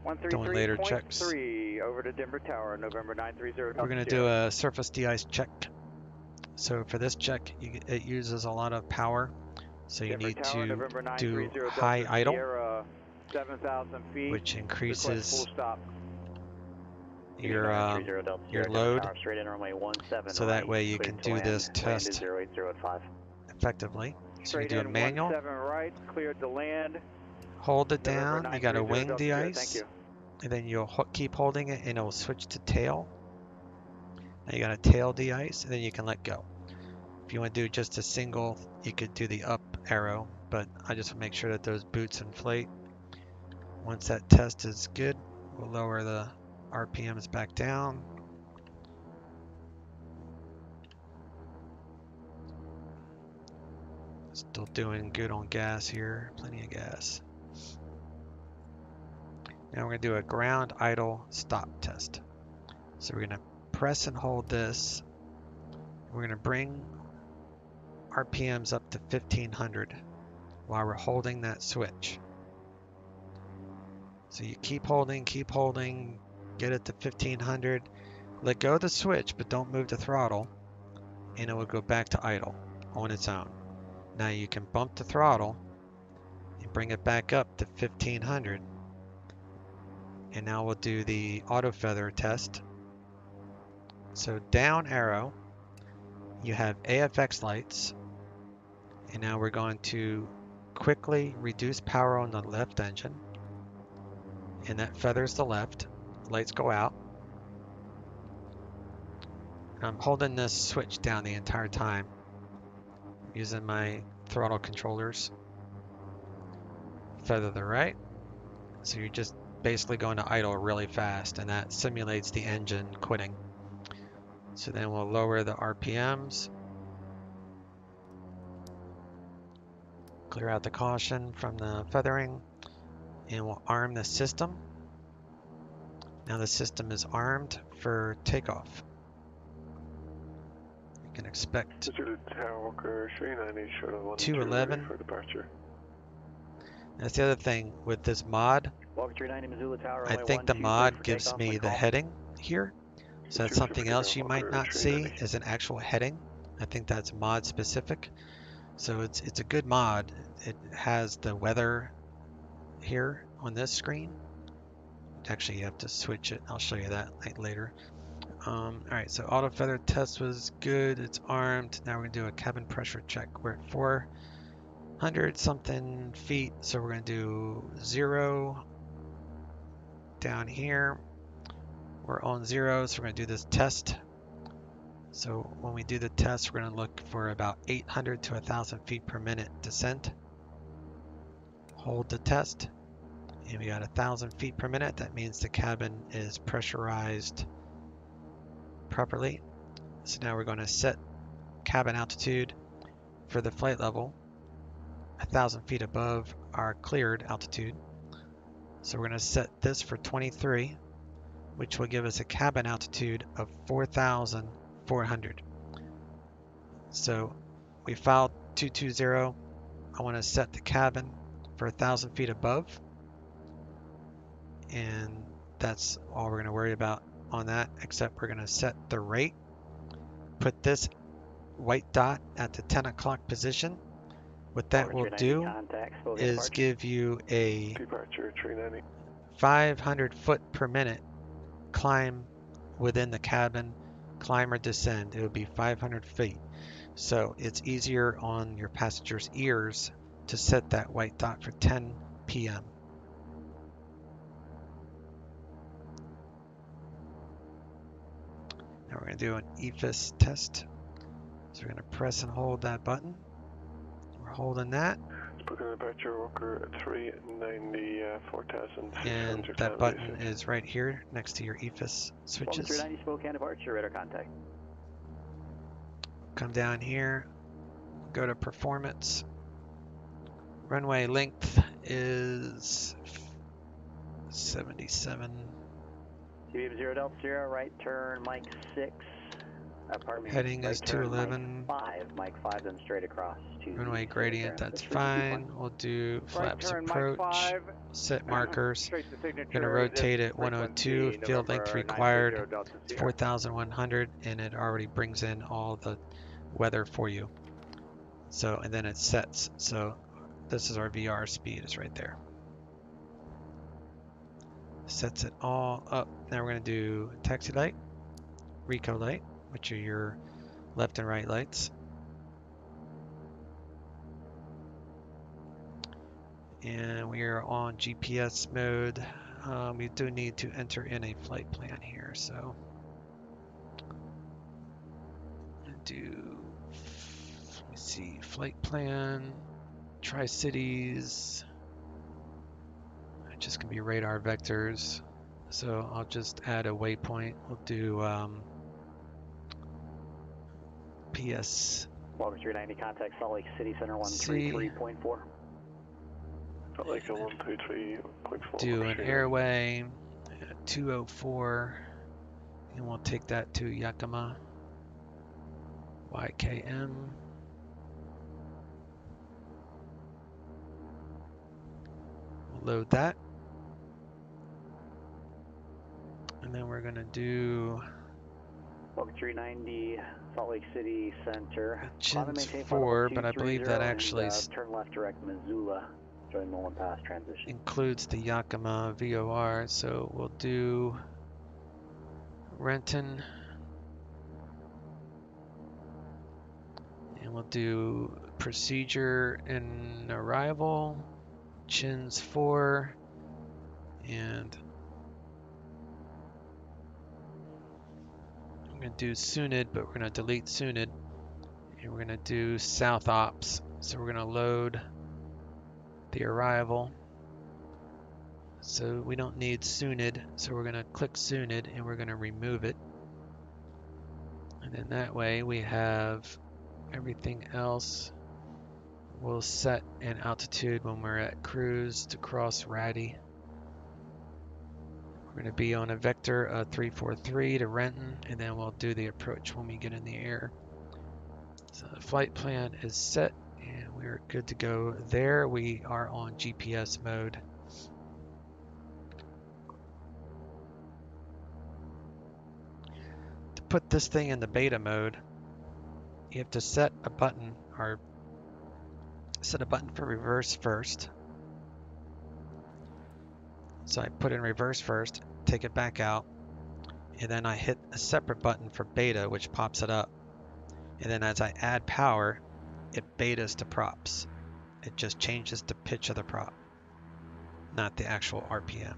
133.3 doing later checks. over to Denver Tower, November 930. We're going to do a surface de-ice check. So for this check, it uses a lot of power. So you need to do high idle, 7,000 feet, which increases your load. So that way you can do this test effectively. So you do a manual. Right, cleared to land. Hold it down. You got a wing de-ice. And then you'll keep holding it and it'll switch to tail. Now you got a tail de-ice and then you can let go. If you want to do just a single, you could do the up arrow, but I just want to make sure that those boots inflate. Once that test is good, we'll lower the RPMs back down. Still doing good on gas here, plenty of gas. Now we're going to do a ground idle stop test. So we're going to press and hold this. We're going to bring RPMs up to 1500 while we're holding that switch. So you keep holding, get it to 1500. Let go of the switch, but don't move the throttle, and it will go back to idle on its own. Now you can bump the throttle and bring it back up to 1500. And now we'll do the auto feather test. So down arrow, you have AFX lights. And now we're going to quickly reduce power on the left engine. And that feathers the left. Lights go out. I'm holding this switch down the entire time, using my throttle controllers. Feather the right. So you're just basically going to idle really fast, and that simulates the engine quitting. So then we'll lower the RPMs. Clear out the caution from the feathering, and we'll arm the system. Now the system is armed for takeoff. You can expect 211. That's the other thing with this mod. I think the mod gives me the heading here. So that's something else you might not see is an actual heading. I think that's mod specific. So it's a good mod. It has the weather here on this screen. Actually, you have to switch it. I'll show you that later. Alright, so auto feather test was good. It's armed. Now we're going to do a cabin pressure check. We're at 400 something feet. So we're going to do 0 down here. We're on 0, so we're going to do this test. So when we do the test, we're going to look for about 800 to 1,000 feet per minute descent. Hold the test. And we got 1,000 feet per minute. That means the cabin is pressurized properly. So now we're going to set cabin altitude for the flight level 1,000 feet above our cleared altitude. So we're going to set this for 23, which will give us a cabin altitude of 4,400. So we filed 220. I want to set the cabin for 1,000 feet above. And that's all we're going to worry about on that, except we're going to set the rate. Put this white dot at the 10 o'clock position. What that will do is give you a 500 foot per minute climb within the cabin, climb or descend. It would be 500 feet. So it's easier on your passengers' ears to set that white dot for 10 p.m. Now we're going to do an EFIS test. So we're going to press and hold that button. We're holding that. And that button is right here next to your EFIS switches. Spokane departure, radar contact. Come down here. Go to performance. Runway length is 77. CBM 0 Delta Sierra, right turn, Mike 6. Pardon me. Heading right is turn, 211. Mike 5, then straight across. Runway gradient, that's fine. We'll do flaps turn, approach. Mike 5. Set markers. Trace the signature. We're going to rotate at frequency, 102. Field length required. It's 930 4,100, and it already brings in all the weather for you. So, and then it sets. So this is our VR speed, is right there. Sets it all up. Now we're going to do taxi light, Reco light, which are your left and right lights. And we are on GPS mode. We do need to enter in a flight plan here, so let me see, flight plan, Tri-Cities. It's just gonna be radar vectors, so I'll just add a waypoint. We'll do PS. Walker 390, contact Salt Lake City Center 133.4. Salt Lake 133.4. Do an airway 204, and we'll take that to Yakima. YKM. We'll load that. And then we're gonna do Walker 390, Salt Lake City Center. Chins 4, but I believe that actually turn left direct Missoula. Join Mullen Pass transition. Includes the Yakima VOR, so we'll do Renton. And we'll do procedure and arrival, Chins 4, and I'm going to do Sunid, but we're going to delete Sunid, and we're going to do South Ops. So we're going to load the arrival. So we don't need Sunid, so we're going to click Sunid and we're going to remove it. And then that way we have everything else. We'll set an altitude when we're at cruise to cross Ratty. We're going to be on a vector of 343 to Renton, and then we'll do the approach when we get in the air. So the flight plan is set, and we're good to go there. We are on GPS mode. To put this thing in the beta mode, you have to set a button, or set a button for reverse first. So I put in reverse first, take it back out, and then I hit a separate button for beta, which pops it up. And then as I add power, it betas to props. It just changes the pitch of the prop, not the actual RPM.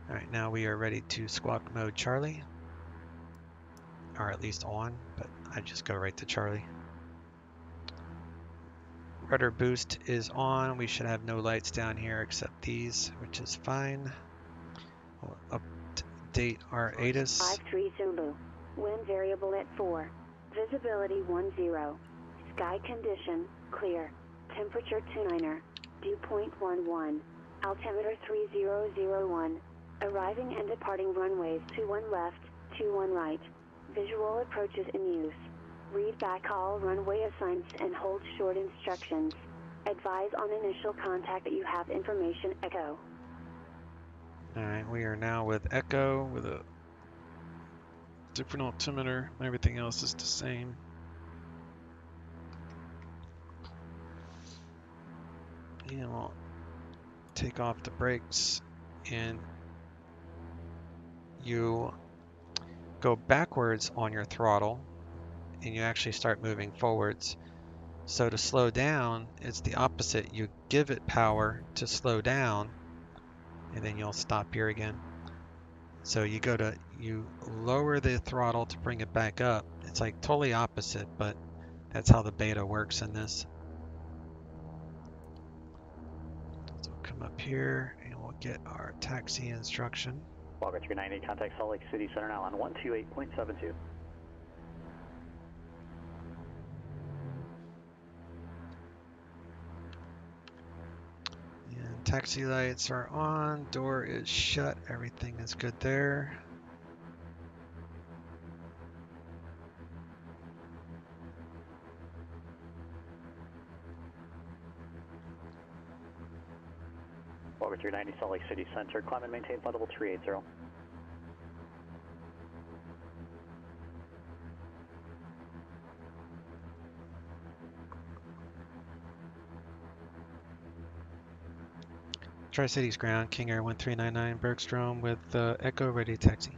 All right, now we are ready to squawk mode Charlie, or at least on, but I just go right to Charlie. Rudder boost is on. We should have no lights down here except these, which is fine. We'll update our ATIS. 53 Zulu. Wind variable at 4. Visibility 10. Sky condition clear. Temperature 29er. Dew point 11. Altimeter 3001. Arriving and departing runways 21 left, 21 right. Visual approaches in use. Read back all runway assignments and hold short instructions. Advise on initial contact that you have information Echo. Alright, we are now with Echo with a different altimeter. Everything else is the same. And we'll take off the brakes, and you go backwards on your throttle and you actually start moving forwards. So to slow down, it's the opposite. You give it power to slow down, and then you'll stop here again. So you lower the throttle to bring it back up. It's like totally opposite, but that's how the beta works in this. So we'll come up here and we'll get our taxi instruction. Walker 390, contact Salt Lake City Center now on 128.72. Taxi lights are on, door is shut, everything is good there. Walker 390 Salt Lake City Center, climb and maintain flight level 380. Tri-Cities ground, King Air 1399 Bergstrom with Echo ready taxi.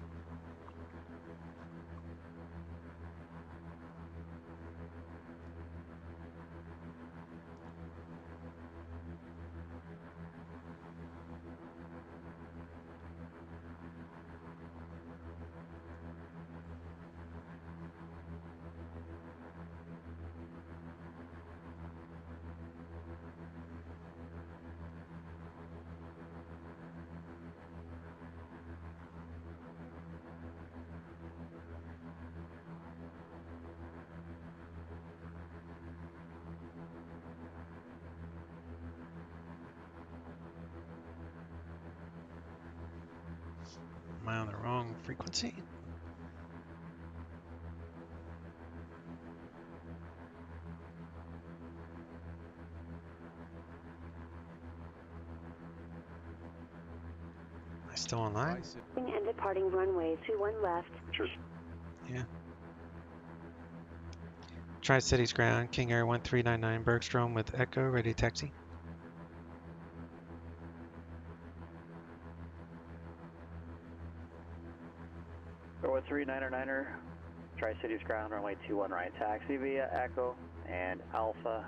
Am I on the wrong frequency? Am I still online? And departing runway 21 left. Sure. Yeah. Tri-Cities ground, King Air 1399 Bergstrom with Echo ready taxi. Air 1399er, Tri-Cities ground, runway 21 right, taxi via Echo and Alpha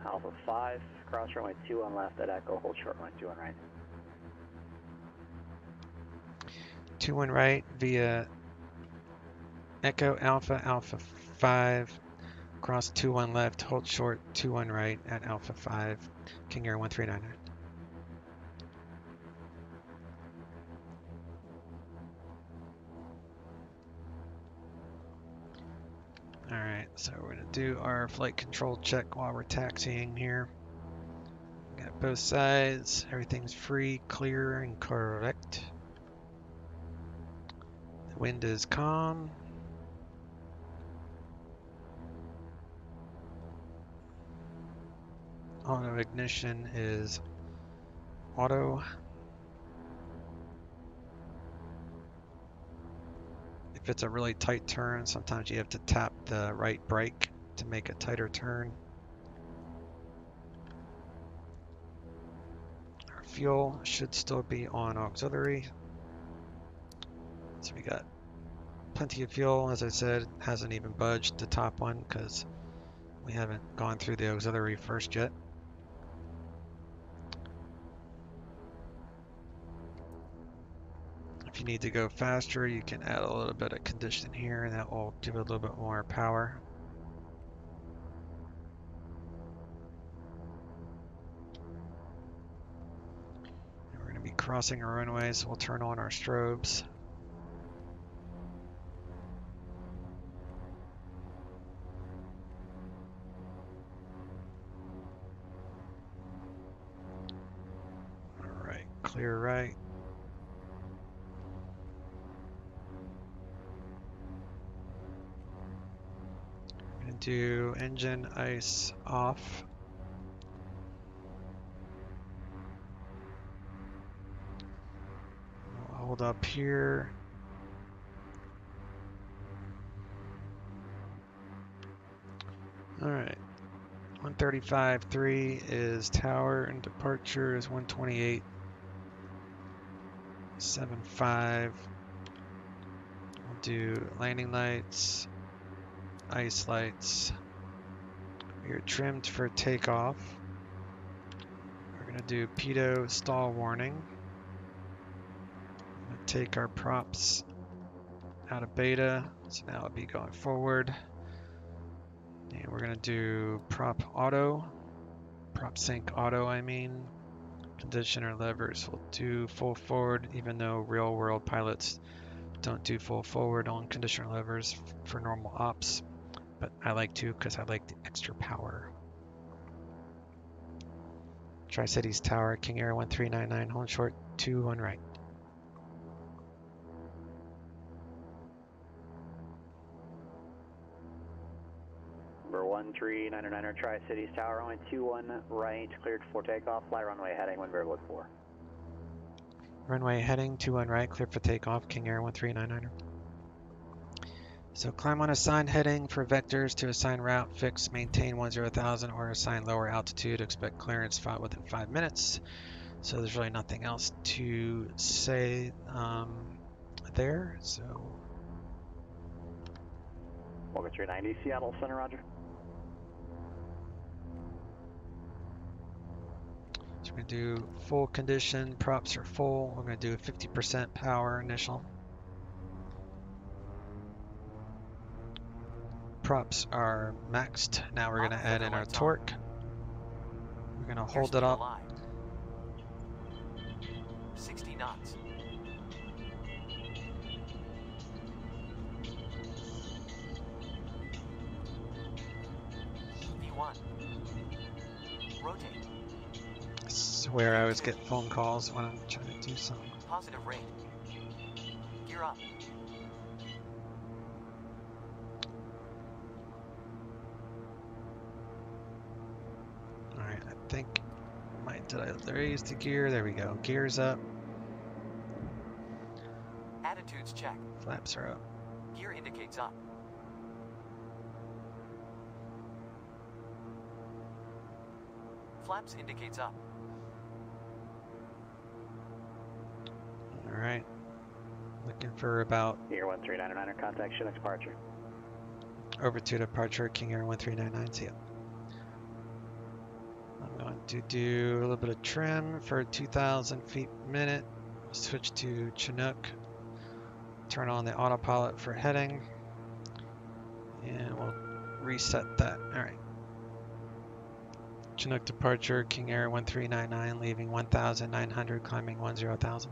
5, cross runway 21 left at Echo, hold short runway 21 right. 21 right via Echo Alpha 5, cross 21 left, hold short 21 right at Alpha 5, King Air 1399. Alright, so we're going to do our flight control check while we're taxiing here. Got both sides, everything's free, clear, and correct. The wind is calm. Auto ignition is auto. If it's a really tight turn, sometimes you have to tap the right brake to make a tighter turn. Our fuel should still be on auxiliary. So we got plenty of fuel. As I said, hasn't even budged the top one because we haven't gone through the auxiliary first yet. If you need to go faster, you can add a little bit of condition here, and that will give it a little bit more power. And we're going to be crossing our runway, so we'll turn on our strobes. All right, clear right. Do engine ice off. We'll hold up here. All right. 135.3 is tower, and departure is 128.75. We'll do landing lights. Ice lights. We are trimmed for takeoff. We're going to do pitot stall warning. I'm going to take our props out of beta, so now it'll be going forward. And we're going to do prop sync auto, I mean. Conditioner levers will do full forward, even though real world pilots don't do full forward on conditioner levers for normal ops. But I like to because I like the extra power. Tri-Cities Tower, King Air 1399, hold short, 21 right. Number 13999 Tri-Cities Tower, only 21 right, cleared for takeoff, fly runway heading, wind variable at 4. Runway heading, 21 right, cleared for takeoff, King Air 1399. So climb on assigned heading for vectors to assign route, fix, maintain 10,000, or assign lower altitude, expect clearance within 5 minutes. So there's really nothing else to say there. So Walker 390, Seattle Center, roger. So we're going to do full condition, props are full. We're going to do 50% power initial. Props are maxed. Now we're going to add in our torque. We're going to hold it up. 60 knots. V1. Rotate. This is where I always get phone calls when I'm trying to do something. Positive rate. Gear up. Alright, I think did I raise the gear? There we go. Gears up. Attitudes check. Flaps are up. Gear indicates up. Flaps indicates up. Alright. Looking for about King Air 1399, contact Chinook departure. over to departure, King Air 1399, see ya. I'm going to do a little bit of trim for 2,000 feet per minute. Switch to Chinook. Turn on the autopilot for heading. And we'll reset that. Alright. Chinook departure, King Air 1399, leaving 1,900, climbing 10,000.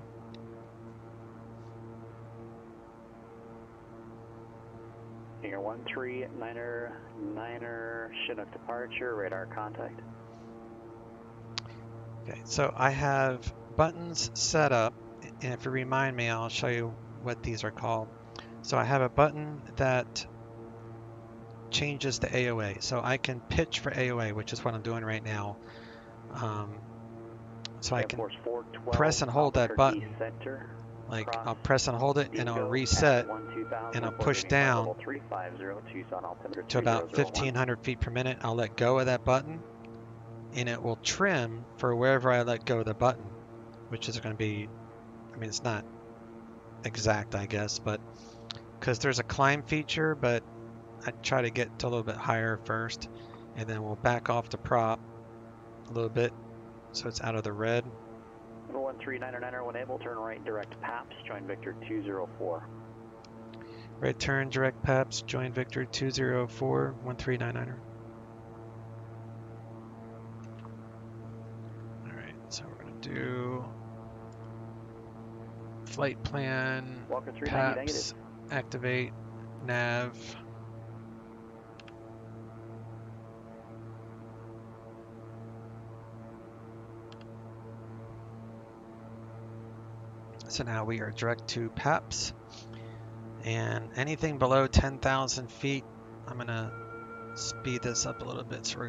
King Air 1399, Chinook departure, radar contact. Okay, so I have buttons set up, and if you remind me, I'll show you what these are called. So I have a button that changes the AOA. So I can pitch for AOA, which is what I'm doing right now. So I can press and hold that button. Like I'll press and hold it, and I'll reset, and I'll push down to about 1,500 feet per minute. I'll let go of that button, and it will trim for wherever I let go of the button, which is going to be, I mean, it's not exact, I guess, but because there's a climb feature, but I try to get to a little bit higher first, and then we'll back off the prop a little bit so it's out of the red. Number 1399, when able, turn right, direct PAPS, join Victor 204. Right turn, direct PAPS, join Victor 204, 1399. Alright, so we're going to do flight plan, PAPS, activate, nav. So now we are direct to PAPS, and anything below 10,000 feet, I'm gonna speed this up a little bit. So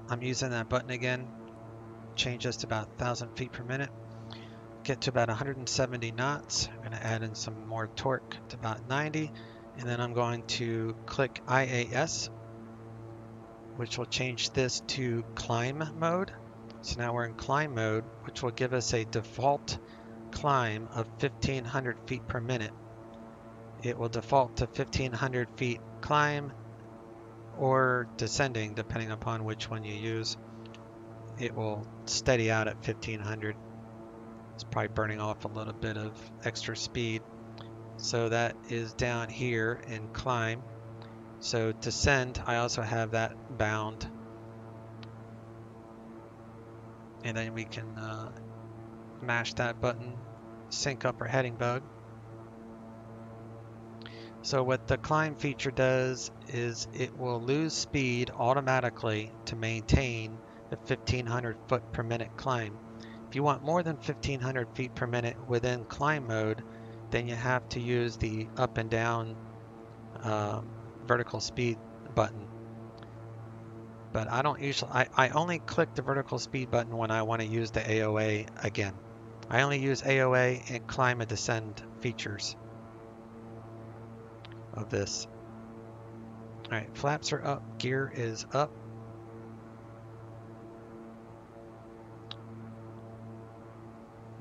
I'm using that button again, change this to about 1,000 feet per minute, get to about 170 knots. I'm gonna add in some more torque to about 90, and then I'm going to click IAS, which will change this to climb mode. So now we're in climb mode, which will give us a default climb of 1,500 feet per minute. It will default to 1,500 feet climb or descending, depending upon which one you use. It will steady out at 1,500. It's probably burning off a little bit of extra speed. So that is down here in climb. So descend, I also have that bound. And then we can mash that button, sync up our heading bug. So what the climb feature does is it will lose speed automatically to maintain the 1500 foot per minute climb. If you want more than 1500 feet per minute within climb mode, then you have to use the up and down vertical speed button. But I don't usually, I only click the vertical speed button when I want to use the AOA again. I only use AOA and climb and descend features of this. Alright, flaps are up, gear is up.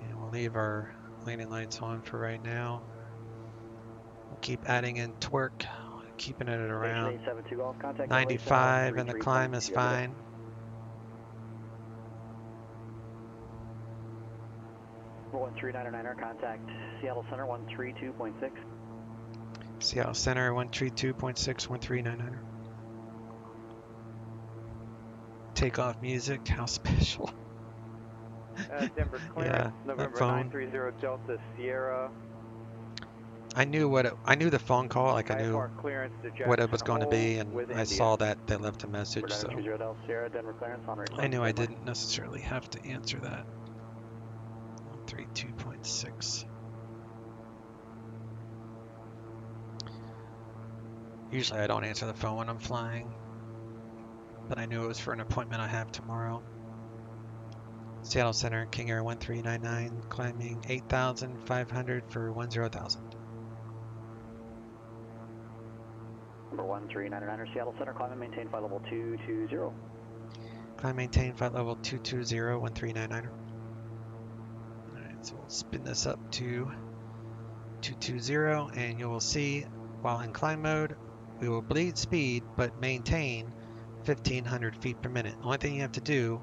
And we'll leave our landing lights on for right now. We'll keep adding in torque, keeping it at around 95, and the climb is fine. Roll 1399er, contact Seattle Center 132.6. Seattle Center 132.6, 1399er. Takeoff music, how special. Denver clearance, Yeah, November phone. 930 Delta Sierra. I knew I knew the phone call, like I knew what it was going to be, and I saw that they left a message, so I knew I didn't necessarily have to answer that. 132.6. Usually I don't answer the phone when I'm flying, but I knew it was for an appointment I have tomorrow. Seattle Center, King Air 1399, climbing 8,500 for 10,000. Number 1399er, Seattle Center, climb and maintain flight level 220. Climb maintain flight level 220, 1399er. Alright, so we'll spin this up to 220, and you will see while in climb mode, we will bleed speed but maintain 1500 feet per minute. The only thing you have to do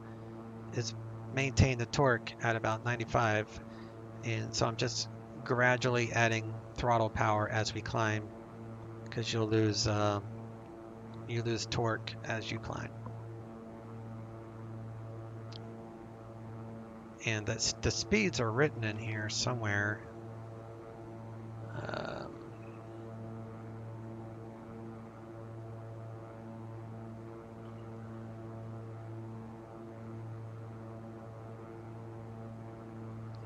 is maintain the torque at about 95, and so I'm just gradually adding throttle power as we climb, because you lose torque as you climb. And the speeds are written in here somewhere.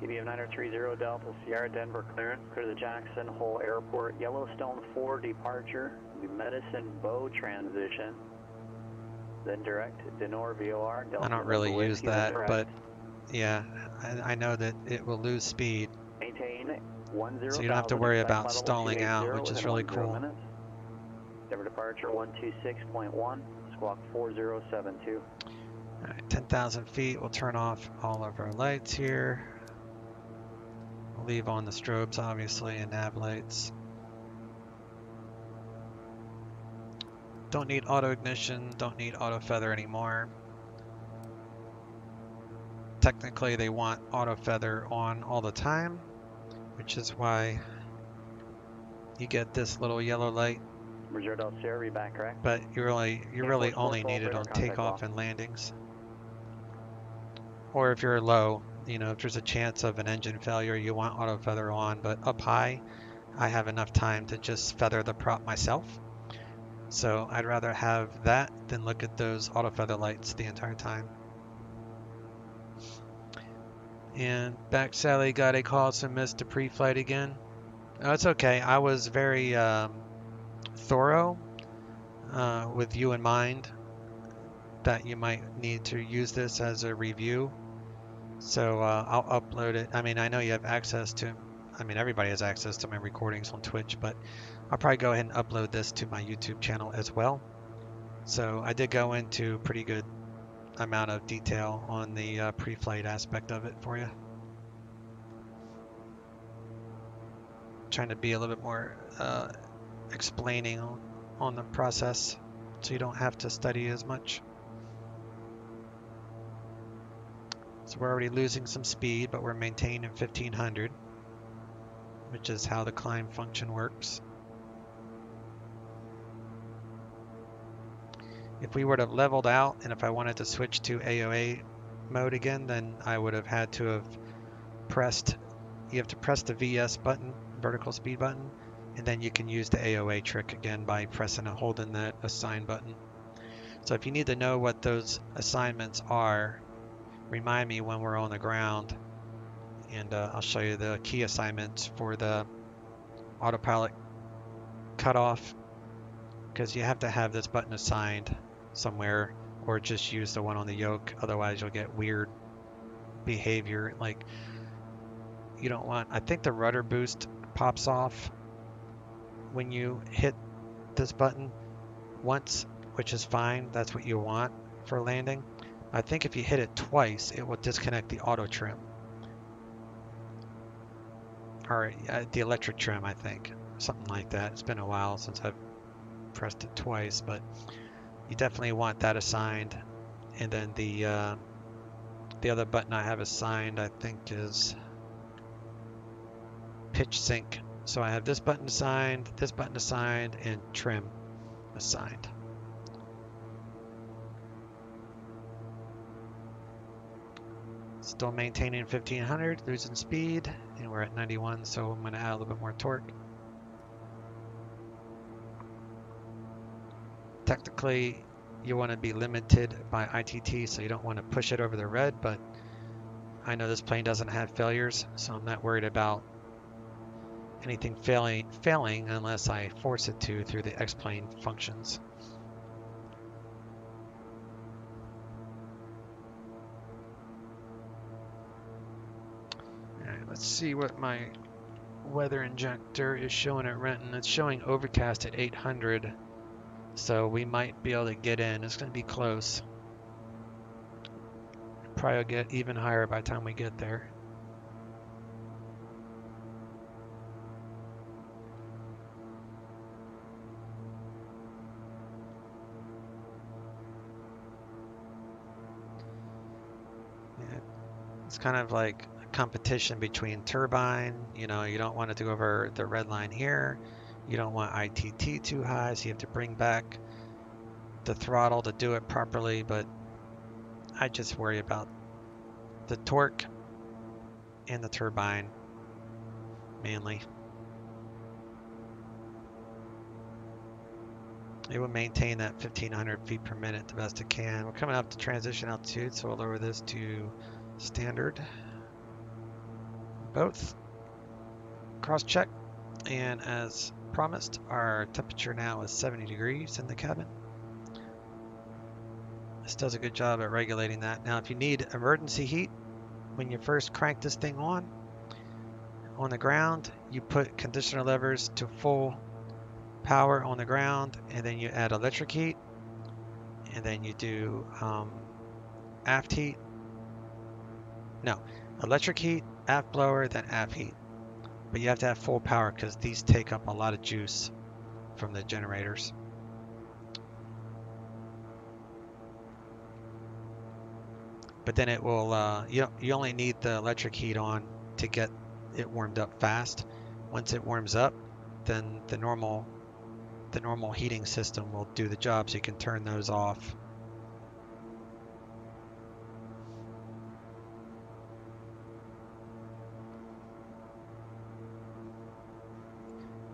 TBM 9030 Delta Sierra Denver clearance, clear the Jackson Hole Airport, Yellowstone 4 departure, Medicine Bow transition, then direct Denor VOR. Delta I don't really use that, but yeah, I know that it will lose speed. Maintain 10,000. So you don't have to worry about stalling out, which is really cool. Denver departure 126.1, squawk 4072. Alright, 10,000 feet, we'll turn off all of our lights here. We'll leave on the strobes, obviously, and nav lights. Don't need auto ignition, don't need auto feather anymore. Technically, they want auto feather on all the time, which is why you get this little yellow light. But you really only need it on takeoff and landings. Or if you're low, you know, if there's a chance of an engine failure, you want auto feather on. But up high, I have enough time to just feather the prop myself. So I'd rather have that than look at those auto feather lights the entire time. And back Sally got a call, so missed a pre-flight again. Oh, it's okay. I was very thorough with you in mind that you might need to use this as a review. So I'll upload it. I mean, I know you have access to, I mean, everybody has access to my recordings on Twitch, but I'll probably go ahead and upload this to my YouTube channel as well. So I did go into pretty good amount of detail on the pre-flight aspect of it for you. Trying to be a little bit more explaining on the process, so you don't have to study as much. So we're already losing some speed, but we're maintaining 1500, which is how the climb function works. If we would have leveled out, and if I wanted to switch to AOA mode again, then I would have had to have pressed, you have to press the VS button, vertical speed button, and then you can use the AOA trick again by pressing and holding that assign button. So if you need to know what those assignments are, remind me when we're on the ground, and I'll show you the key assignments for the autopilot cutoff, because you have to have this button assigned somewhere, or just use the one on the yoke. Otherwise you'll get weird behavior. Like, you don't want, I think the rudder boost pops off when you hit this button once, which is fine. That's what you want for landing. I think if you hit it twice, it will disconnect the auto trim, or the electric trim, I think, something like that. It's been a while since I've pressed it twice, but you definitely want that assigned. And then the other button I have assigned, I think, is pitch sync. So I have this button assigned, and trim assigned. Still maintaining 1500, losing speed, and we're at 91, so I'm going to add a little bit more torque. Technically, you want to be limited by ITT, so you don't want to push it over the red, but I know this plane doesn't have failures, so I'm not worried about anything failing unless I force it to through the X-plane functions. Alright, let's see what my weather injector is showing at Renton. It's showing overcast at 800, so we might be able to get in. It's going to be close. Probably will get even higher by the time we get there. Yeah, it's kind of like a competition between turbine. You know, you don't want it to go over the red line here. You don't want ITT too high, so you have to bring back the throttle to do it properly, but I just worry about the torque and the turbine mainly. It will maintain that 1500 feet per minute the best it can. We're coming up to transition altitude, so we'll lower this to standard. Both. Cross check, and as promised, our temperature now is 70 degrees in the cabin. This does a good job at regulating that. Now, if you need emergency heat, when you first crank this thing on the ground, you put conditioner levers to full power on the ground, and then you add electric heat, and then you do aft heat. No, electric heat, aft blower, then aft heat. But you have to have full power because these take up a lot of juice from the generators. But then it will, you only need the electric heat on to get it warmed up fast. Once it warms up, then the normal heating system will do the job, so you can turn those off.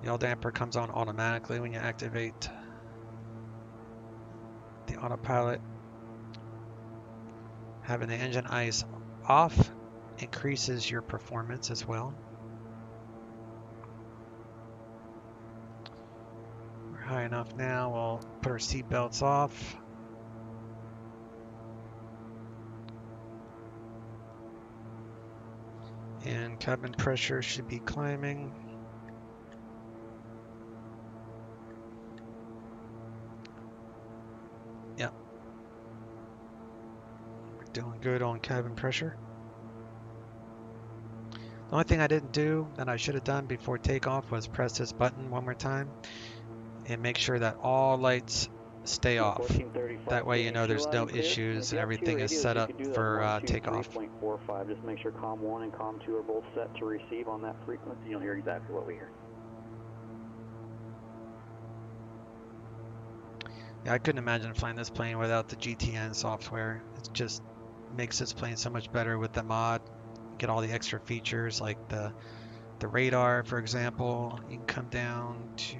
The yaw damper comes on automatically when you activate the autopilot. Having the engine ice off increases your performance as well. We're high enough now, we'll put our seat belts off. And cabin pressure should be climbing. Yep. We're doing good on cabin pressure. The only thing I didn't do that I should have done before takeoff was press this button one more time and make sure that all lights stay off. That way you know there's no issues and everything is set up for takeoff. 3.45. Just make sure COM 1 and COM 2 are both set to receive on that frequency. You'll hear exactly what we hear. Yeah, I couldn't imagine flying this plane without the GTN software. It just makes this plane so much better with the mod. Get all the extra features like the radar, for example. You can come down to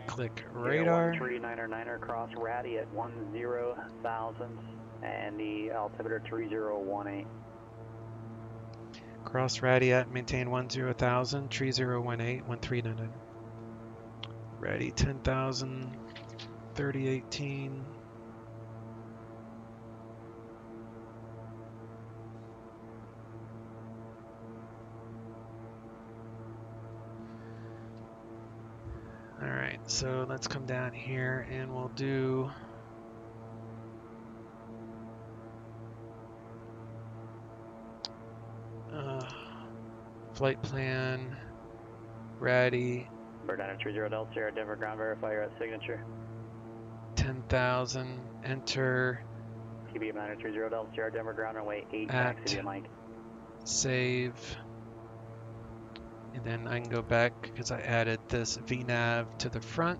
Click radar. 1399er cross Ratty at 10,000 and the altimeter 3018. Cross Radiat, maintain 10,000, 3018, 1399. Ready 10,000, 3018. Alright, so let's come down here and we'll do flight plan, Ratty. Bird 930 Delta Sierra Denver ground verify you're at signature. 10,000, enter. TBM 930 Delta Sierra Denver ground runway 8 At taxi via Mike. Save. And then I can go back because I added this VNAV to the front.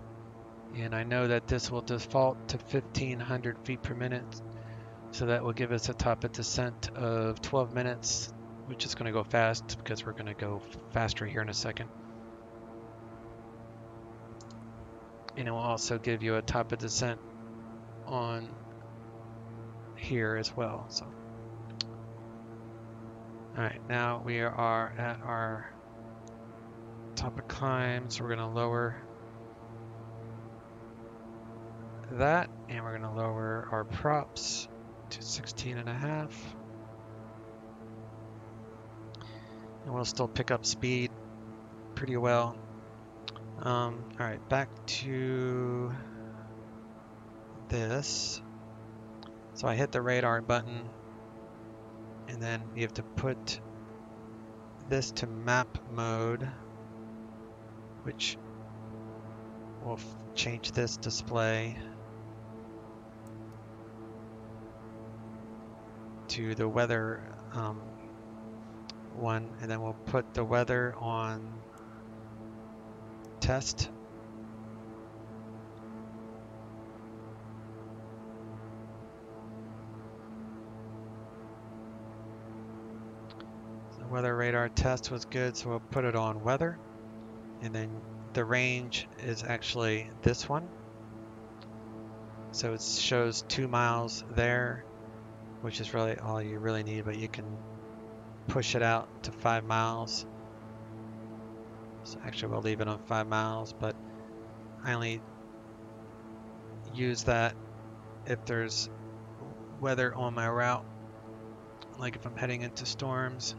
And I know that this will default to 1,500 feet per minute. So that will give us a top of descent of 12 minutes, which is going to go fast because we're going to go faster here in a second. And it will also give you a top of descent on here as well. So, all right, now we are at our top of climb, so we're going to lower that, and we're going to lower our props to 16.5. And we'll still pick up speed pretty well. All right, back to this. So I hit the radar button, and then you have to put this to map mode, which will change this display to the weather one, and then we'll put the weather on test. The weather radar test was good, so we'll put it on weather, and then the range is actually this one. So it shows 2 miles there, which is really all you really need, but you can push it out to 5 miles. So actually we'll leave it on 5 miles, but I only use that if there's weather on my route, like if I'm heading into storms.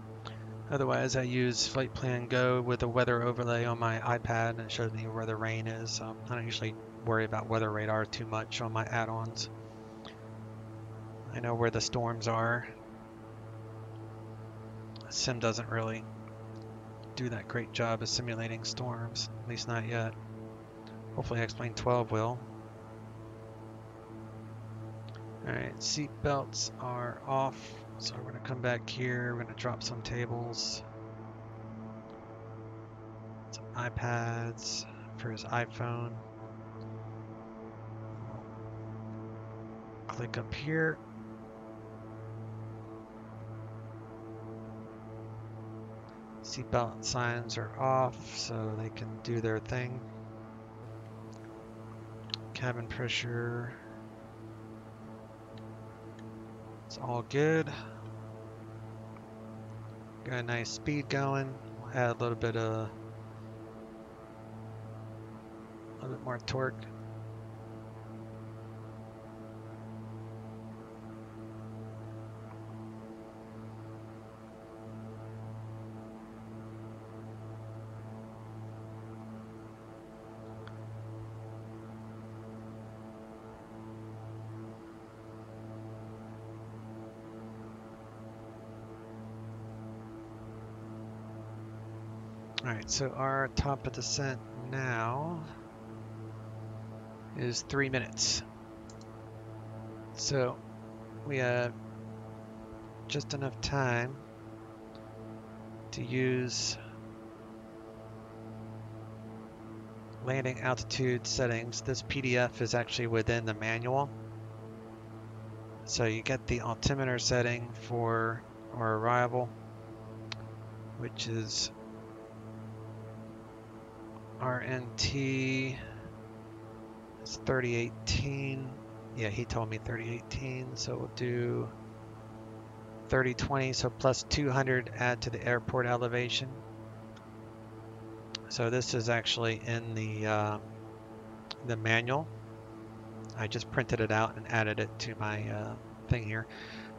Otherwise I use Flight Plan Go with a weather overlay on my iPad, and it shows me where the rain is. So I don't usually worry about weather radar too much on my add-ons. I know where the storms are. Sim doesn't really do that great job of simulating storms, at least not yet. Hopefully X-Plane 12 will. Alright, seat belts are off, so we're going to come back here, we're going to drop some tables, some iPads for his iPhone. Click up here. Seatbelt signs are off, so they can do their thing. Cabin pressure, it's all good. Got a nice speed going. We'll add a little bit more torque. Alright, so our top of descent now is 3 minutes. So we have just enough time to use landing altitude settings. This PDF is actually within the manual. So you get the altimeter setting for our arrival, which is RNT It's 3018. Yeah, he told me 3018, so we'll do 3020, so plus 200 add to the airport elevation. So this is actually in the manual. I just printed it out and added it to my thing here.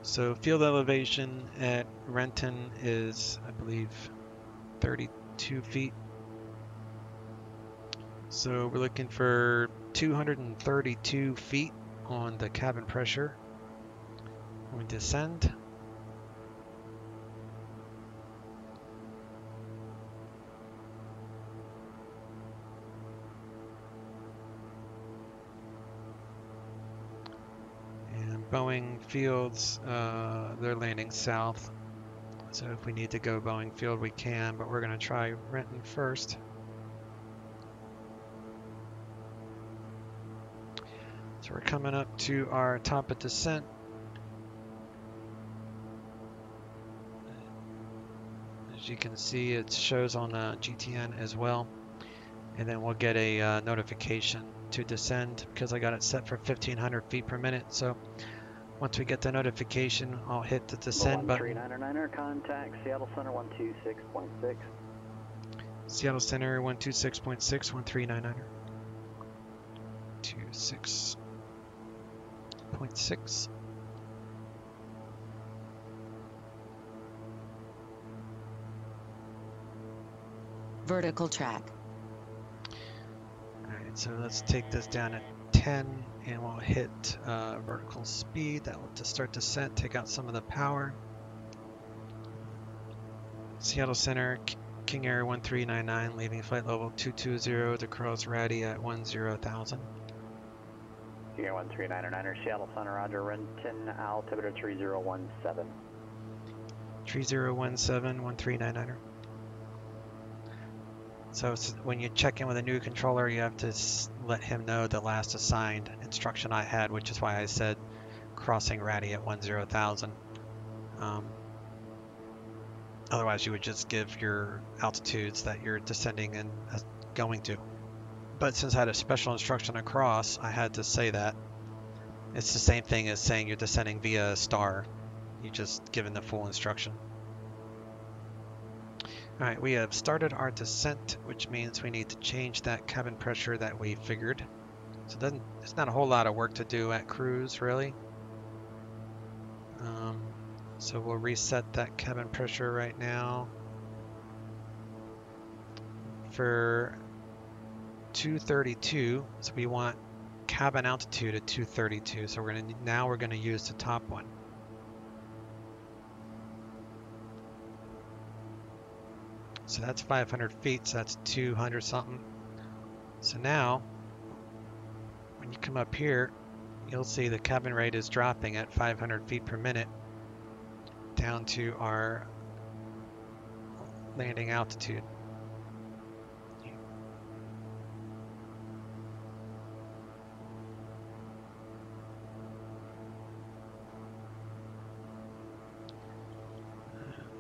So field elevation at Renton is, I believe, 32 feet. So we're looking for 232 feet on the cabin pressure when we descend. And Boeing fields, they're landing south. So if we need to go Boeing field, we can, but we're going to try Renton first. So we're coming up to our top of descent. As you can see, it shows on GTN as well. And then we'll get a notification to descend because I got it set for 1500 feet per minute. So once we get the notification, I'll hit the descend button. 1399er, contact Seattle Center 126.6. Seattle Center 126.6, 1399er. 26.6. Vertical track. Alright, so let's take this down at 10 and we'll hit vertical speed. That will just start descent, take out some of the power. Seattle Center, King Air 1399, leaving flight level 220 to cross Ratty at 10,000. King Air 1399er, Seattle Center, Roger, Renton, altimeter 3017. 3017, 1399er. So when you check in with a new controller, you have to let him know the last assigned instruction I had, which is why I said crossing Ratty at 10,000. Otherwise, you would just give your altitudes that you're descending and going to. But since I had a special instruction across, I had to say that. It's the same thing as saying you're descending via a star. You just given the full instruction. Alright, we have started our descent, which means we need to change that cabin pressure that we figured. So it's not a whole lot of work to do at cruise, really. So we'll reset that cabin pressure right now. For 232, so we want cabin altitude at 232. So now we're gonna use the top one. So that's 500 feet, so that's 200 something. So now, when you come up here, you'll see the cabin rate is dropping at 500 feet per minute down to our landing altitude.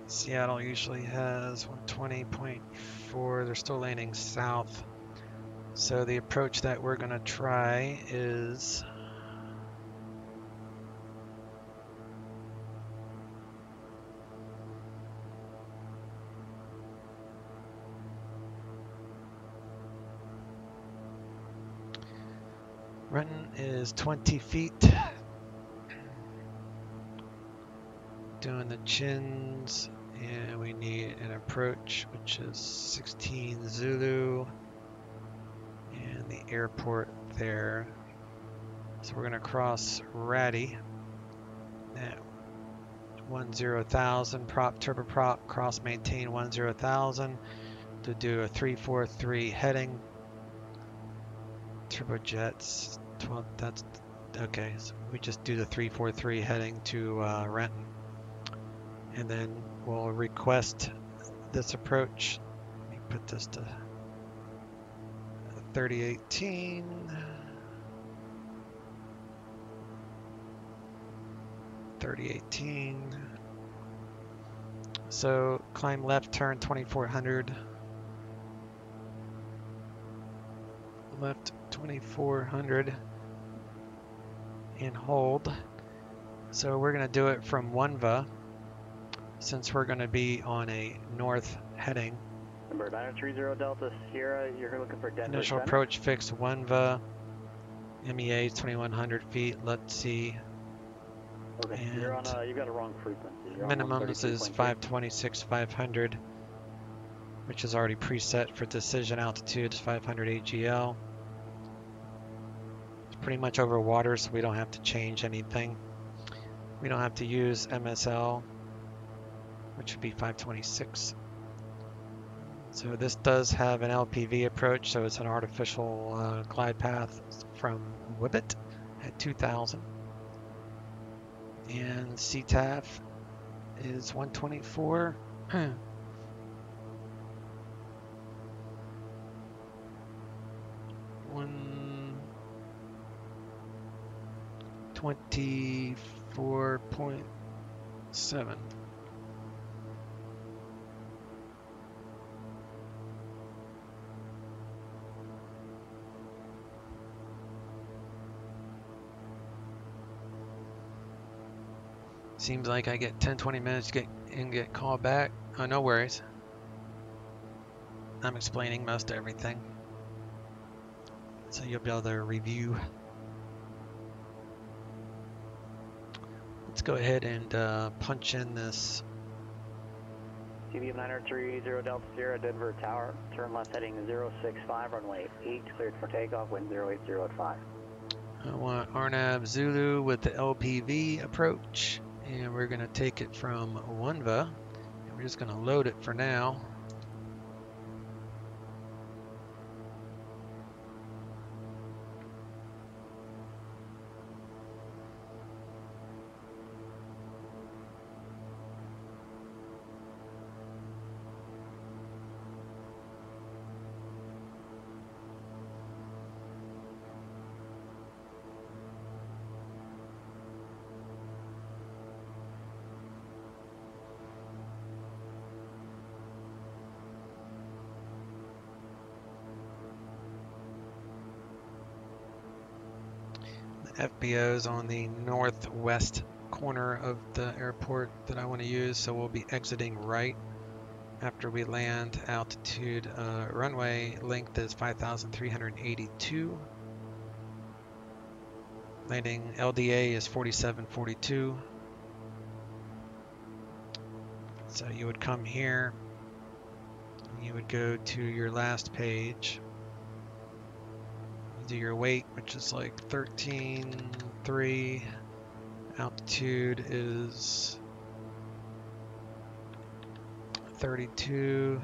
Seattle usually has 120.4. They're still landing south. So the approach that we're going to try is Renton is 20 feet. Doing the chins, and we need an approach which is 16 Zulu and the airport there. So we're going to cross Ratty at 10,000, prop turboprop, cross maintain 10,000 to do a 343 heading. Turbojets 12, that's okay, so we just do the 343 heading to Renton. And then we'll request this approach. Let me put this to 3018. 3018. So climb left, turn 2400. left 2400 and hold. So we're going to do it from OneVA since we're going to be on a north heading. Number 930 Delta Sierra, you're looking for Denver Initial Center. approach fixed OneVA. MEA is 2100 feet. Let's see. Okay, and you're on you've got a wrong frequency. Minimums is 526, 500, which is already preset for decision altitude, 500 AGL. It's pretty much over water, so we don't have to change anything. We don't have to use MSL, which would be 526. So this does have an LPV approach, so it's an artificial glide path from Whibbit at 2000. And CTAF is 124. 124.7. Seems like I get 10-20 minutes to get called back. Oh, no worries. I'm explaining most everything, so you'll be able to review. Let's go ahead and punch in this. CBM 930 Delta Sierra, Denver Tower. Turn left heading 065, runway 8, cleared for takeoff, wind 080 I want Arnab Zulu with the LPV approach, and we're going to take it from OneVA, and we're just going to load it for now. FBO's on the northwest corner of the airport that I want to use, so we'll be exiting right after we land. Altitude runway length is 5,382. Landing LDA is 4742. So you would come here, you would go to your last page, do your weight, which is like 13.3. Altitude is 32.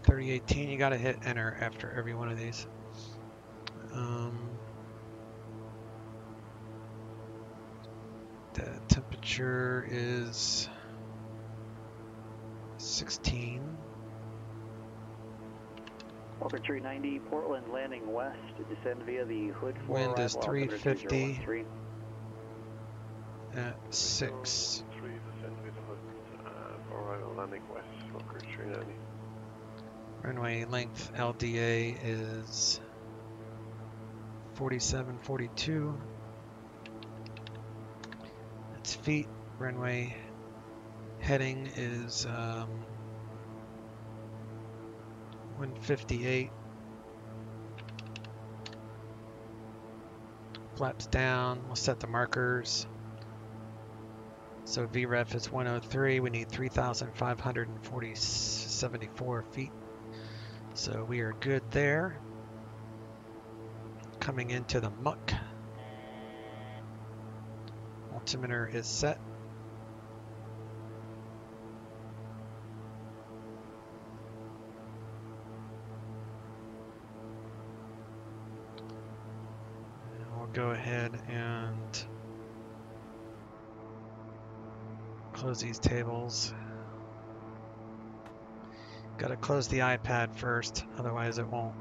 3018. You got to hit enter after every one of these. The temperature is 16. Walker 390, Portland landing west to descend via the hood. Wind is 350 at 6. 3 descend via the hood, arrival landing west, Walker 390. Runway length LDA is 4742. That's feet. Runway heading is 158. Flaps down. We'll set the markers. So VREF is 103. We need 3,574 feet. So we are good there. Coming into the muck. Altimeter is set. Go ahead and close these tables. Got to close the iPad first, otherwise it won't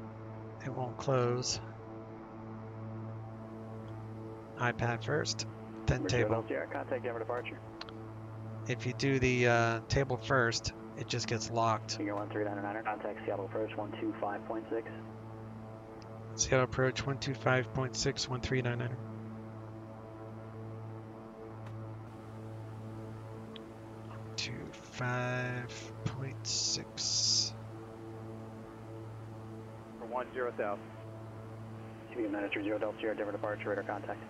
close. iPad first, then table. Contact Denver departure. If you do the table first, it just gets locked. Figure 1399er, contact Seattle approach 125.6. Seattle approach 125.6, 1399er. To 5.6. For 10 south. QB manager 0 Delta Sierra Denver departure, radar contact.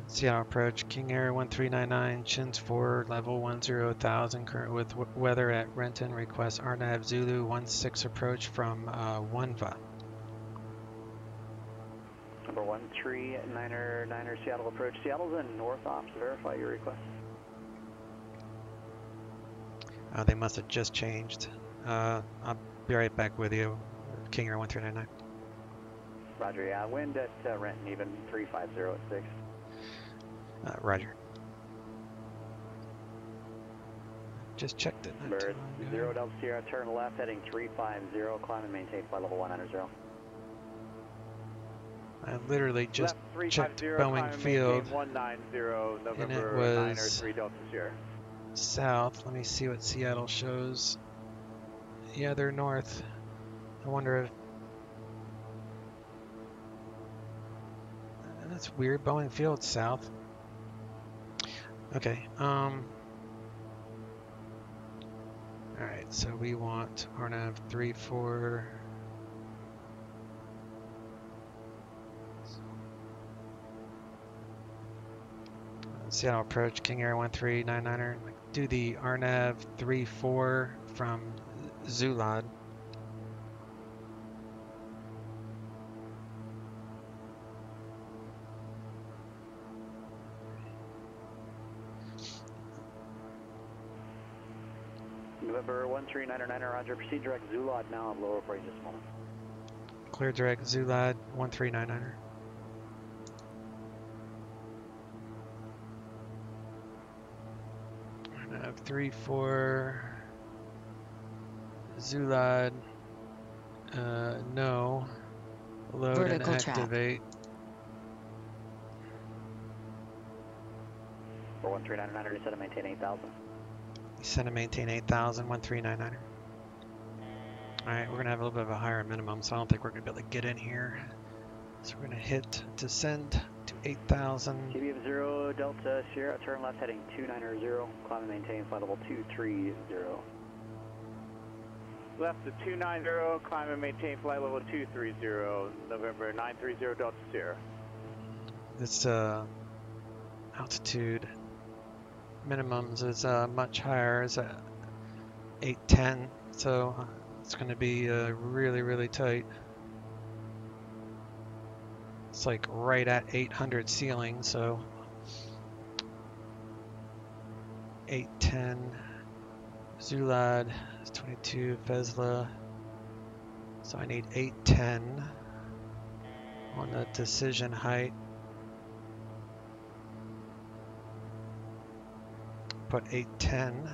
Seattle approach, King Air 1399, Chins 4, level 10,000, current with weather at Renton, request RNAV Zulu 16 approach from Wunva. Number 139er Seattle approach. Seattle's in north ops, verify your request. They must have just changed. I'll be right back with you, King Air 1399. Roger, yeah, wind at Renton, even 350 at 6. Roger. Just checked it. Bird 0 Delta Sierra, turn left, heading 350, climb and maintain flight level 190. I literally just checked Boeing Field, 190, November and it was 903 Delta Sierra. south. Let me see what Seattle shows. Yeah, they're north. I wonder if... That's weird. Boeing Field south. Okay. Alright, so we want RNAV 34. Seattle approach, King Air 1399er. Do the RNAV 34 from Zulad. November 139er, roger. Proceed direct Zulad now on lower approach this moment. Clear direct Zulad 1399er. RNAV 34 Zulad. No. Load Vertical and track. activate. For 139er, set to maintain 8,000. Send and maintain 8,000, 1399er. Alright, we're going to have a little bit of a higher minimum, so I don't think we're going to be able to get in here. So we're going to hit descend to 8,000. QB of 0 Delta Sierra, turn left, heading 290, climb and maintain flight level 230. Left to 290, climb and maintain flight level 230, November 930 Delta Sierra. This altitude minimums is much higher, is at 810, so it's going to be really, really tight. It's like right at 800 ceiling, so 810 Zulad is 22 Vesla, so I need 810 on the decision height. Put 810.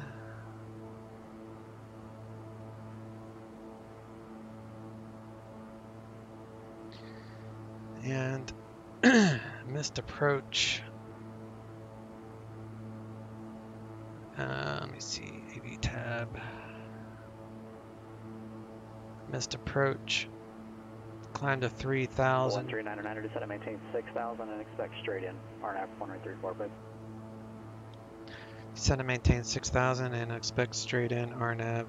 And missed approach. Let me see, AV tab. Missed approach. Climb to 3,000. 139er, descend and maintain 6,000 and expect straight in. RNAV 134, but. Descend and maintain 6,000 and expect straight in RNAV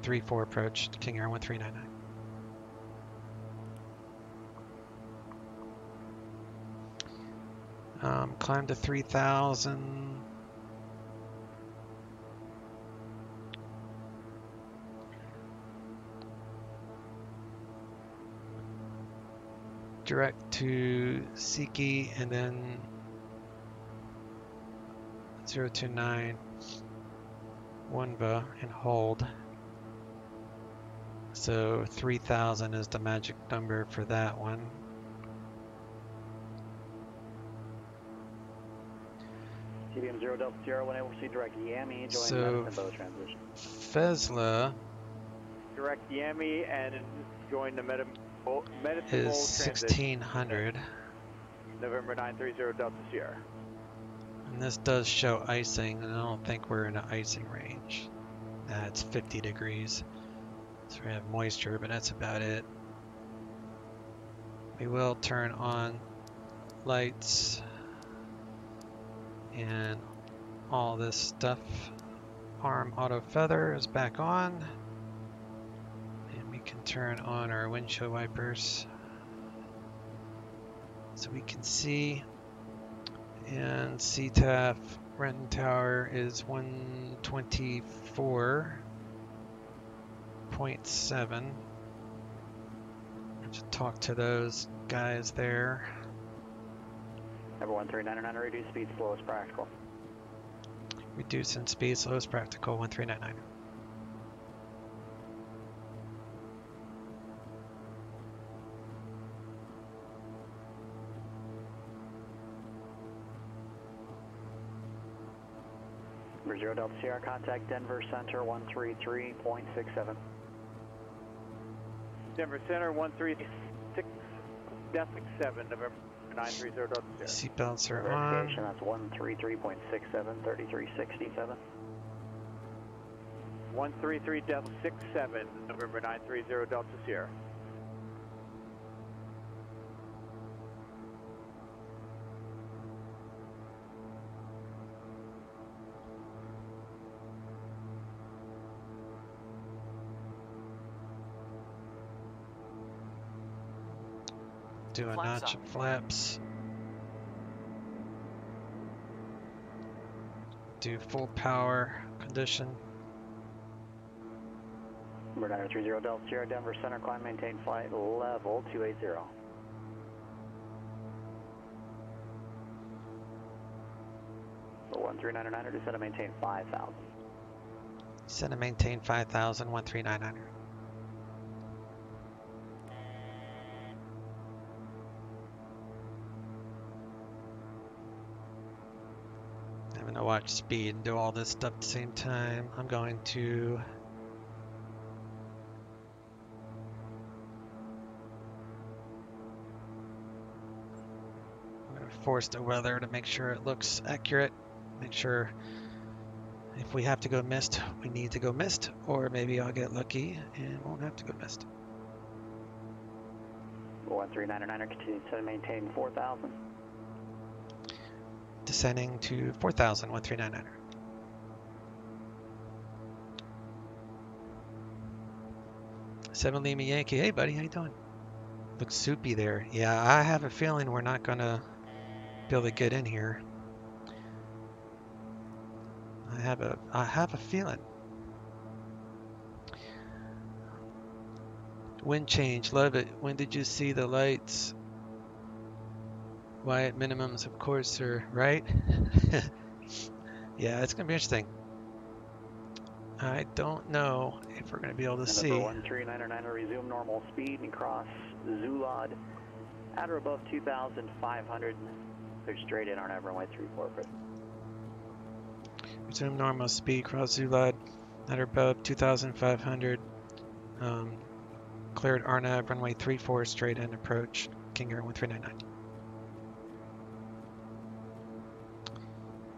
34 approach to King Air 1399. Climb to 3,000. Direct to Siki and then 029 Wunva and hold. So 3,000 is the magic number for that one. CBM 0 Delta Sierra, when able to proceed direct Yami, join So, Medicine Bow transition. Fesla Direct Yami and join the Medicine Bow is transition. 1600. November 930 Delta Sierra. And this does show icing, and I don't think we're in an icing range. It's 50 degrees. So we have moisture, but that's about it. We will turn on lights and all this stuff. Arm auto feather is back on. And we can turn on our windshield wipers so we can see. And CTAF Renton Tower is 124.7. Just talk to those guys there. Number 1399, reduce speed, slow as practical. Reducing speed, slow as practical, 1399. Number 0 Delta Sierra, contact Denver Center 133.67. Denver Center 136.7, November 930 Delta Sierra. Seatbelts are Verification, on. that's 133.67, 3367. 133 Delta 67, November 930 Delta Sierra. Do a Flaps notch up. of flaps. Do full power condition. Number 930 Delta Sierra, Denver Center, climb, maintain flight level 280. For 1399, descend and maintain 5,000. Send and maintain 5,000, 1399. Having to watch speed and do all this stuff at the same time. I'm going to force the weather to make sure it looks accurate. Make sure if we have to go mist, we need to go mist, or maybe I'll get lucky and won't have to go mist. 1399, continue to maintain 4,000. Descending to 4,000, 1399. Seven Lima Yankee. Hey buddy, how you doing? Looks soupy there. Yeah, I have a feeling we're not gonna be able to get in here. I have a feeling. Wind change, love it. When did you see the lights? Wyatt minimums, of course, sir, right? Yeah, it's gonna be interesting. I don't know if we're gonna be able to see. Number 1399, resume normal speed and cross Zulad at or above 2,500. Clear straight in, RNAV runway 34. Resume normal speed, cross Zulad at or above 2,500. Cleared RNAV runway 34, straight in approach, King Air 1399.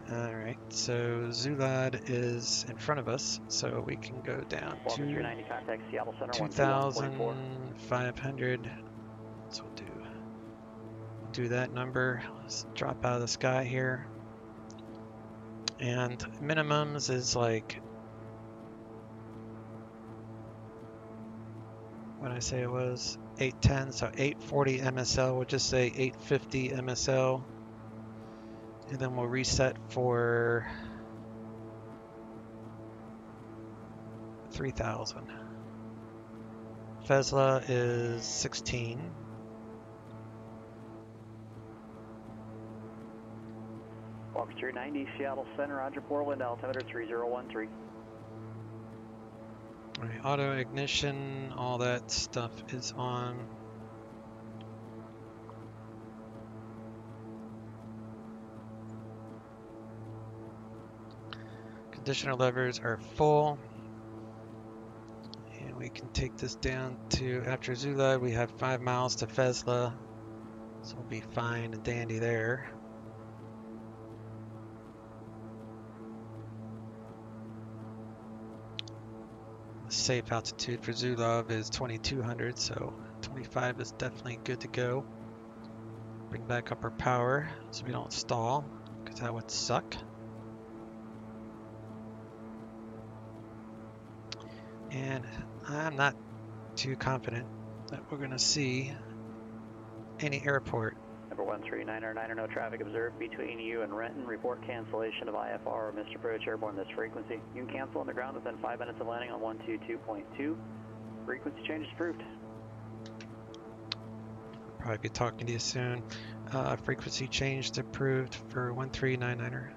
Alright, so Zulad is in front of us, so we can go down to 2,500. So we'll do that number. Let's drop out of the sky here. And minimums is like, what did I say it was? 810, so 840 MSL. We'll just say 850 MSL. And then we'll reset for 3,000. Fesla is 16. Walker 390, Seattle Center, Roger, Portland, altimeter 3013. All right, auto ignition, all that stuff is on. conditioner levers are full. And we can take this down to, after Zula, we have 5 miles to Fesla. So we'll be fine and dandy there. The safe altitude for Zulov is 2200, so 25 is definitely good to go. Bring back up our power so we don't stall, because that would suck. And I'm not too confident that we're going to see any airport. Number 139er, no traffic observed between you and Renton. Report cancellation of IFR or missed approach airborne this frequency. You can cancel on the ground within 5 minutes of landing on 122.2. Frequency change is approved. Probably be talking to you soon. Frequency changed approved for 1399er.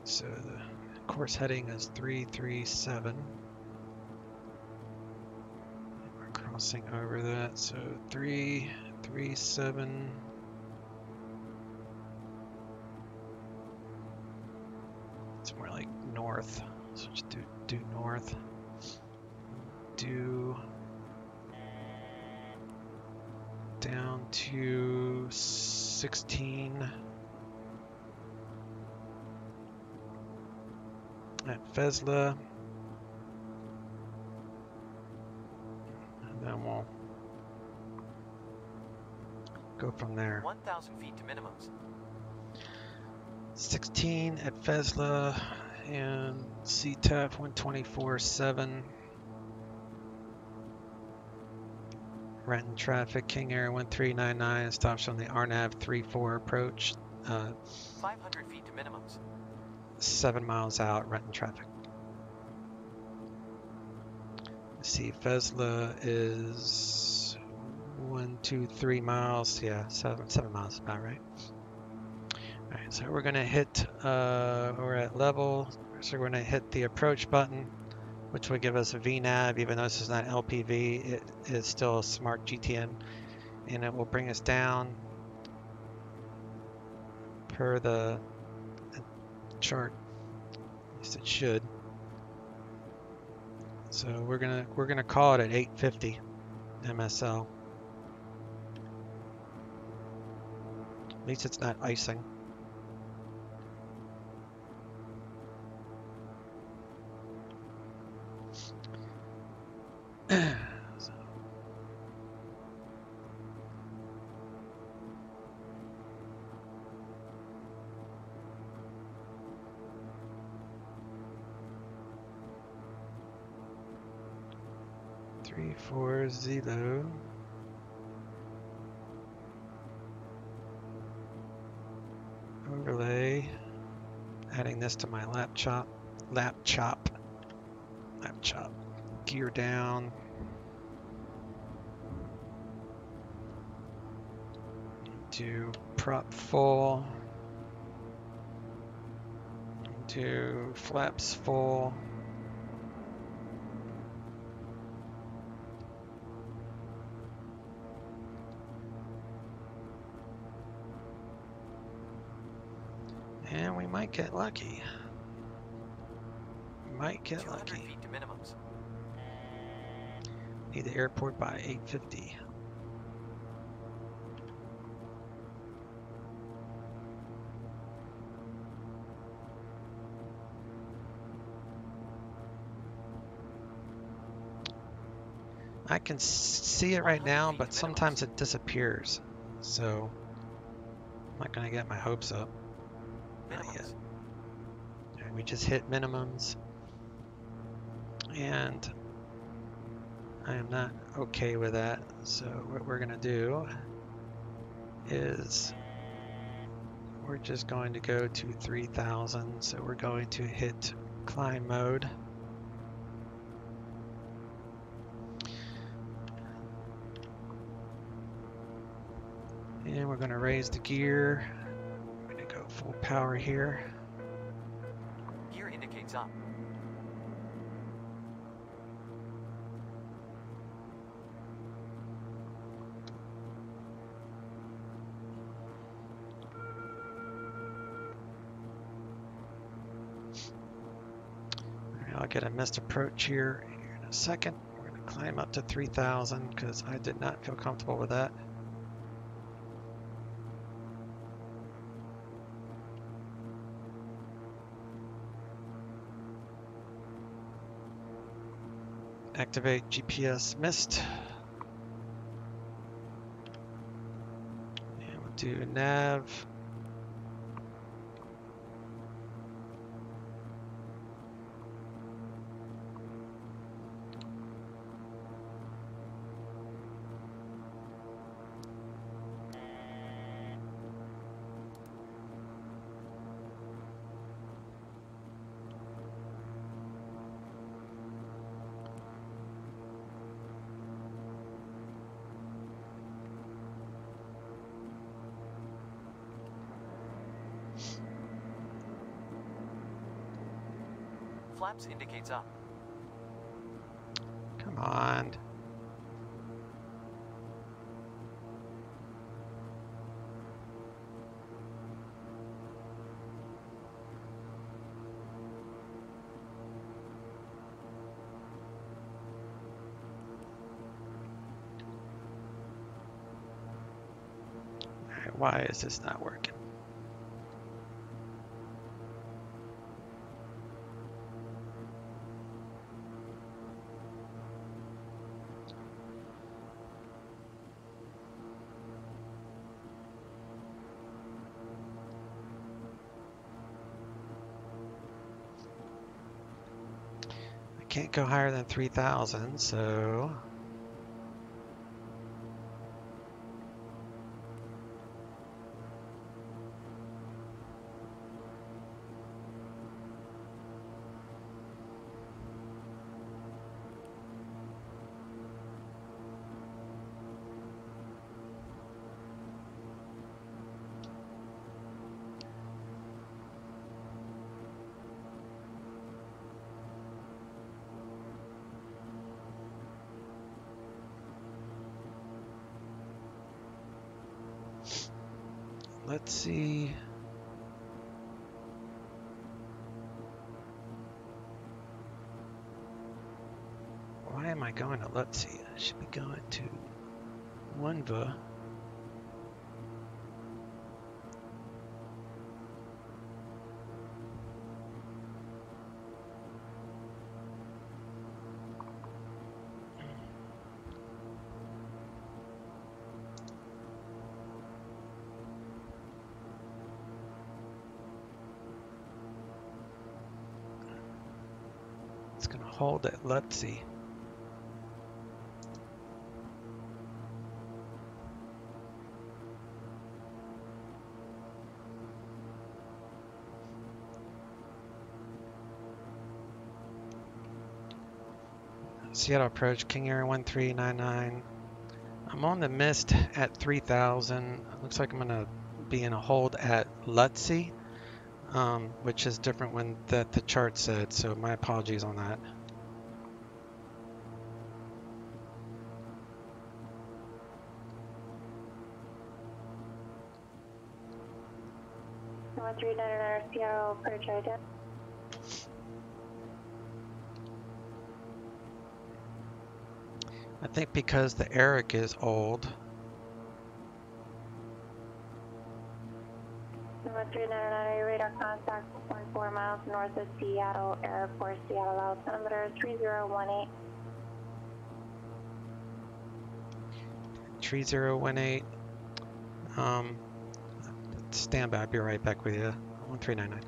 So the course heading is 337. We're crossing over that, so 337. It's more like north, so just do north. Do down to 16. At Fesla, and then we'll go from there. 1,000 feet to minimums. 16 at Fesla and CTAF 124.7. Renton traffic, King Air 1399 stops on the RNAV 34 approach. 500 feet to minimums. 7 miles out, Renton traffic. Let's see, Fesla is 1, 2, 3 miles. Yeah, 7 miles is about right. All right, so we're gonna hit, we're at level, so we're gonna hit the approach button, which will give us a VNAV, even though this is not LPV, it is still a smart GTN, and it will bring us down per the chart. At least it should. So we're gonna call it at 850 MSL. At least it's not icing. So. 340. Overlay. Adding this to my laptop. Gear down. Do prop full. Do flaps full. And we might get lucky. Might get lucky. Feet to minimums. Need the airport by 850. I can see it right now, but sometimes it disappears. So I'm not gonna get my hopes up. Not yet. And we just hit minimums, and I am not okay with that. So what we're gonna do is we're just going to go to 3000. So we're going to hit climb mode. And we're going to raise the gear. We're going to go full power here. indicates up. I'll get a missed approach here in a second. We're going to climb up to 3,000 because I did not feel comfortable with that. Activate GPS missed. And we'll do nav. Flaps indicates up. Come on. Alright, why is this not working? Can't go higher than 3,000, so let's see. Why am I going to let's see? I should be going to Wunva. It's going to hold at let's see. Seattle approach, King Air 1399. I'm on the mist at 3,000. Looks like I'm going to be in a hold at Lutzy, which is different when the chart said, so my apologies on that. Seattle approach ident. I think because the Eric is old. 1399, radar contact 14 miles north of Seattle Airport, Seattle altimeter 3018. 3018. Stand by, I'll be right back with you. 1399.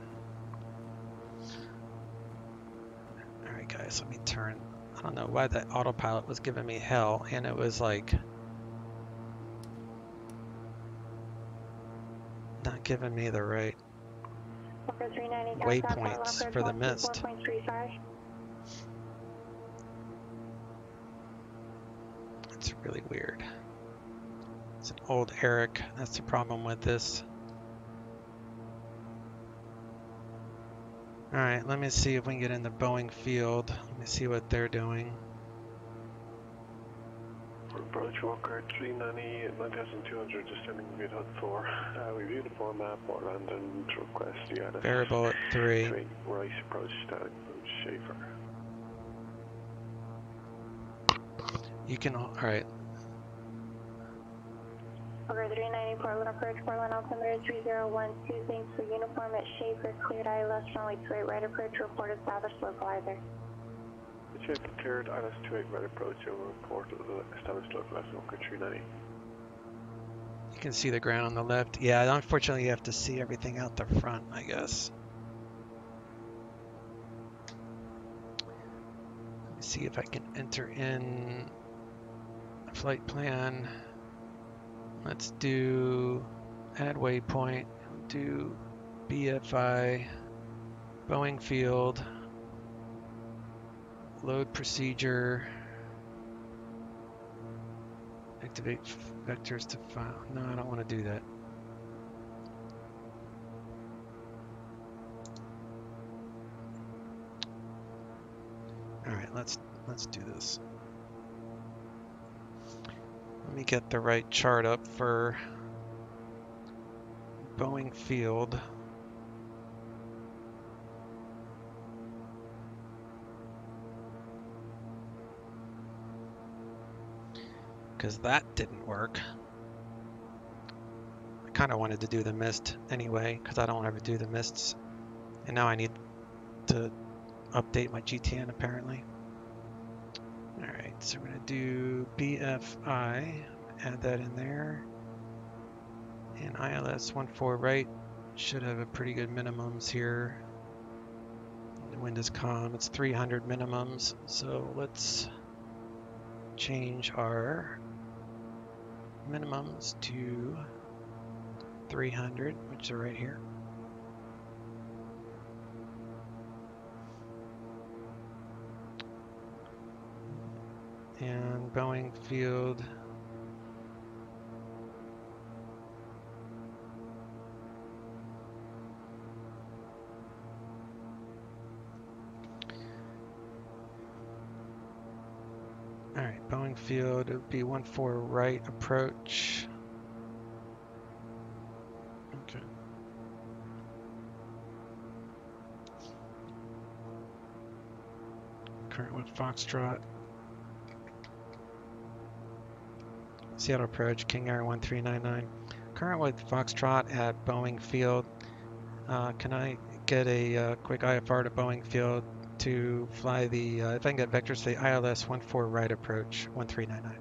Alright guys, let me turn. I don't know why that autopilot was giving me hell, and it was like not giving me the right waypoints for the mist. It's really weird. It's an old Eric. That's the problem with this. Alright, let me see if we can get into Boeing Field. Let me see what they're doing. Approach Walker 390, 9200, descending mid Hut 4. We view the floor map, Renton, request the ILS. Variable at 3. Right, approach static, Schaefer. You can, alright. Over 390, Portland approach, Portland altimeter 3012, thanks for uniform at Schaefer, cleared ILS runway 28 right approach, report established localizer. Schaefer cleared, ILS 28 right approach, over report established localizer, Walker 390. You can see the ground on the left. Yeah, unfortunately you have to see everything out the front, I guess. Let me see if I can enter in a flight plan. Let's do add waypoint, do BFI, Boeing Field, load procedure, activate vectors to file. No, I don't want to do that. All right, let's do this. Let me get the right chart up for Boeing Field. Because that didn't work. I kind of wanted to do the mist anyway, because I don't ever do the mists. And now I need to update my GTN apparently. Alright, so we're going to do BFI, add that in there. And ILS 14 right should have a pretty good minimums here. The wind is calm, it's 300 minimums, so let's change our minimums to 300, which are right here. And Boeing Field, alright, Boeing Field, it would be 14 right approach. Okay. Current with Foxtrot. Seattle approach, King Air 1399. Current with Foxtrot at Boeing Field. Can I get a quick IFR to Boeing Field to fly the, if I can get vectors to the ILS 14 right approach, 1399.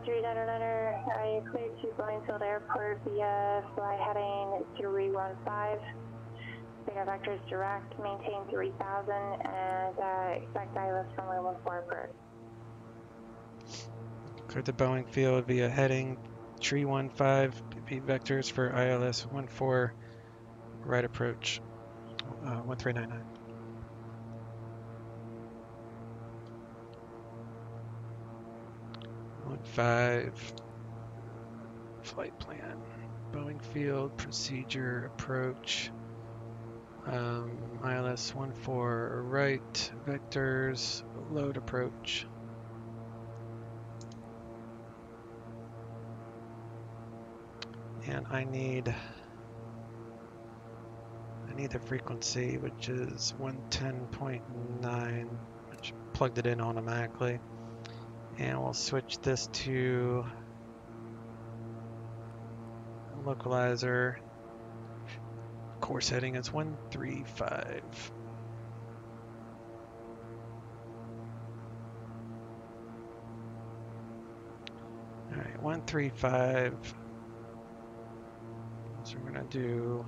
I cleared to Boeing Field Airport via flight heading 315. Big vectors direct, maintain 3000, and expect ILS runway 14 approach. Cleared the Boeing Field via heading 315, repeat vectors for ILS 14 right approach, 1399. Flight plan, Boeing Field, procedure, approach, ILS 14 right, vectors, load approach. And I need the frequency, which is 110.9, which plugged it in automatically. And we'll switch this to localizer. Course heading is 135. All right, 135. So we're gonna do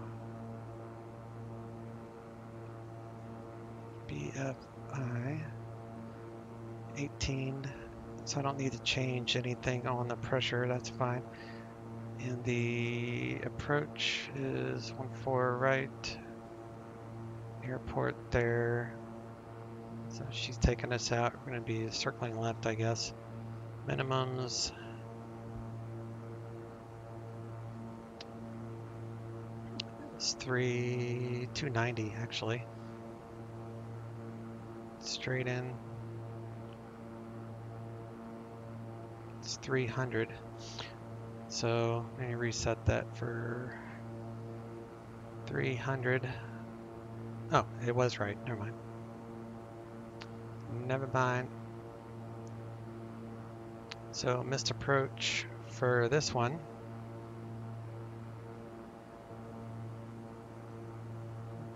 BFI 18. So I don't need to change anything on the pressure, that's fine. And the approach is 14 right, airport there. So she's taking us out. We're going to be circling left, I guess. Minimums. 290 actually. Straight in. It's 300. So let me reset that for 300. Oh, it was right. Never mind. Never mind. So missed approach for this one.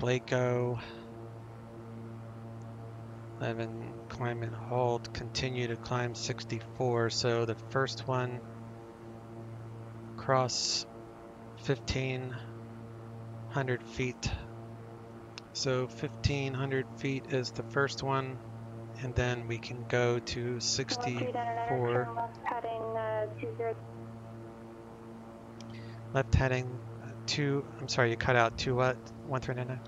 Blako 11, climb and hold, continue to climb 64. So the first one cross 1,500 feet. So 1,500 feet is the first one, and then we can go to 64. Left heading 2. I'm sorry, you cut out 2 what? 1399.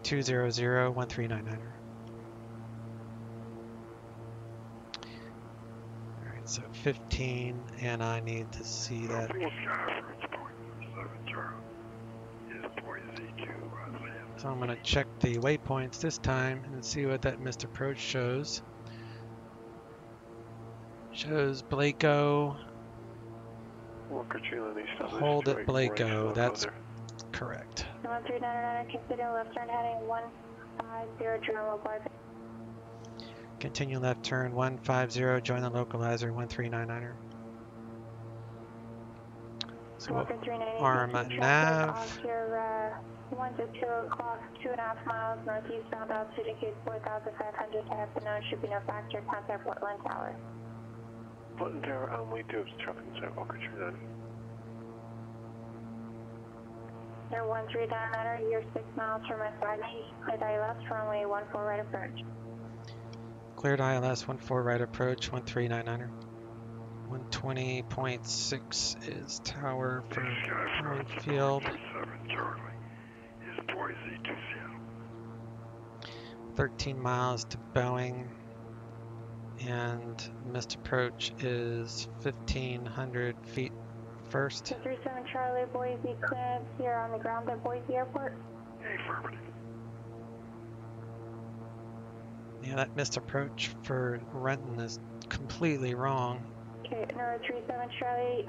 200. 200 1399. All right, so 15, and I need to see that. So I'm going to check the waypoints this time and see what that missed approach shows. Shows Blako. Hold at Blako. That's correct. 1399, consider left turn heading 150, join localizer. Continue left turn 150, join the localizer 1399er. So we'll arm nav. 1 to 2 o'clock, 2.5 miles northeastbound, altitude indicates 4,500 to afternoon, should be no factor, contact Portland Tower. Portland Tower, only 2 traffic inside Walker Tree 90. Air 1399, you're 6 miles from SYG, cleared ILS, runway 14 right approach. Cleared ILS 14 right approach, 1399er. 120.6 is tower for Field. 13 miles to Boeing, and missed approach is 1,500 feet first. 37 Charlie, Boise clearance here on the ground at Boise Airport. Affirmative. Yeah, that missed approach for Renton is completely wrong. Okay, no, 37 Charlie,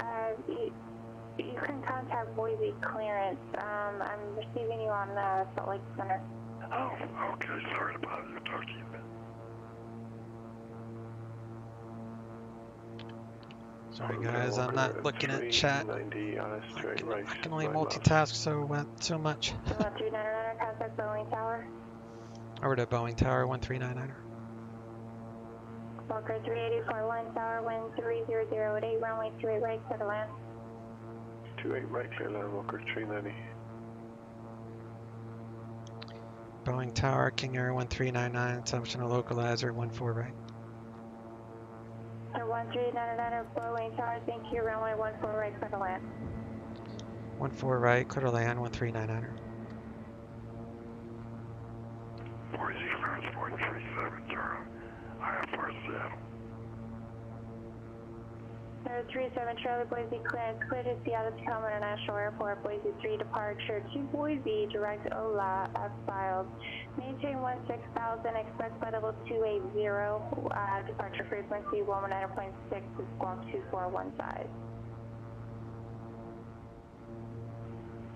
you can contact Boise clearance. I'm receiving you on the Salt Lake Center. Oh, okay, sorry about it. I'll talk to you in a minute. Sorry guys, I'm not looking at chat. I can only multitask so much. 1399, contact Boeing Tower. Over to Boeing Tower 1399er. Walker 384 Line Tower, wind 300 at 8, runway 28 right, clear to land. 28 right, clear land, Walker 390. Boeing Tower, King Air 1399, assumption of localizer 14 right. 1399, Boeing Tower, thank you, runway 14 right, clear to land. 14 right, clear to land 1399er. Boise clearance 437, IFR Seattle. 37 Charlie, Boise clearance, clear to Seattle Tacoma International Airport, Boise 3 departure to Boise, direct OLA as filed. Maintain 16,000, express flight level 280, departure frequency 119.6 is squawk 2415.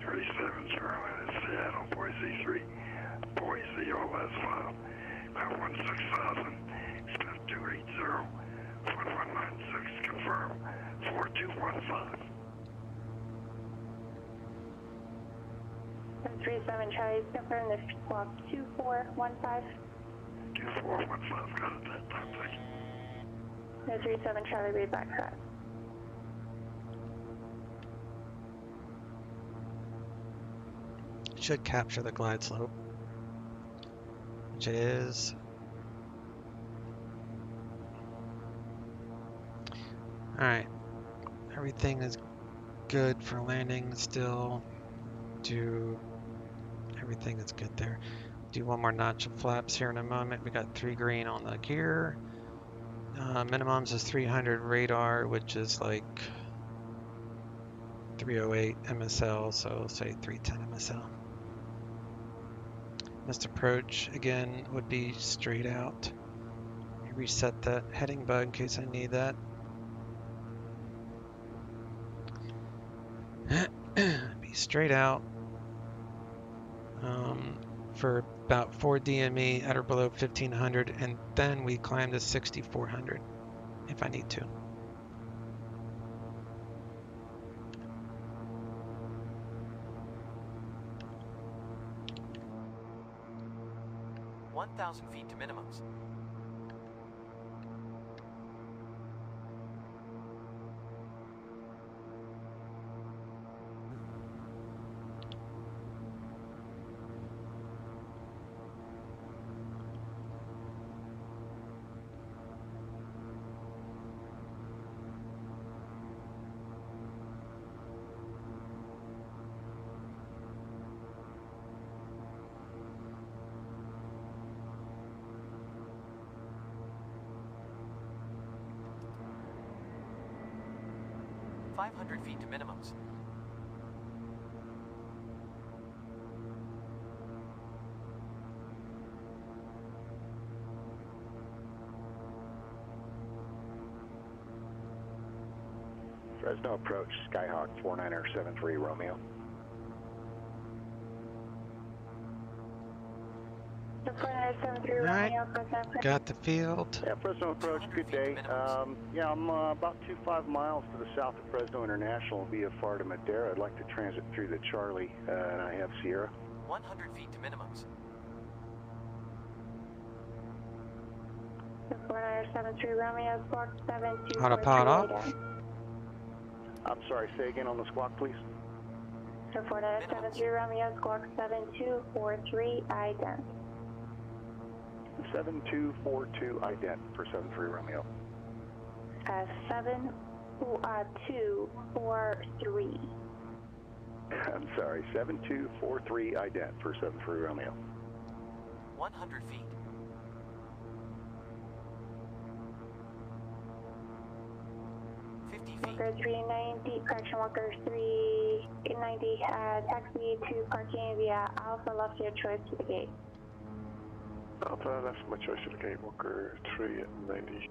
37 Charlie, Seattle, Boise 3. Boise, OLS file. 16,000, express 280, 1196, confirm, 4215. 37 Charlie, confirm the squawk 2415. 2415, got it that time, thank you. 37 Charlie, read back correct. Should capture the glide slope, which it is. Alright, everything is good for landing still. Do everything is good there. Do one more notch of flaps here in a moment. We got 3 green on the gear. Minimums is 300 radar, which is like 308 MSL, so say 310 MSL. Missed approach again would be straight out. Reset that heading bug in case I need that. Be straight out for about 4 DME at or below 1500, and then we climb to 6400 if I need to. $1,000 feet to minimums. $500 feet to minimums. Fresno approach, Skyhawk 4973 Romeo. Alright, got the field. Yeah, Fresno approach, good day. Yeah, I'm about 25 miles to the south of Fresno International via FAR to Madera. I'd like to transit through the Charlie, and I have Sierra. 100 feet to minimums. 4973 Romeo, squawk 72. Autopilot off. I'm sorry, say again on the squawk, please. 4973 Romeo, squawk 7243, ident. 7242 ident for 73 Romeo. 7243. I'm sorry, 7243 ident for 73 Romeo. 100 feet. 50 feet. Walker 390, correction Walker 390, taxi to parking via Alpha, left your choice to the gate. Alpha, that's my choice to the gate, Walker 390.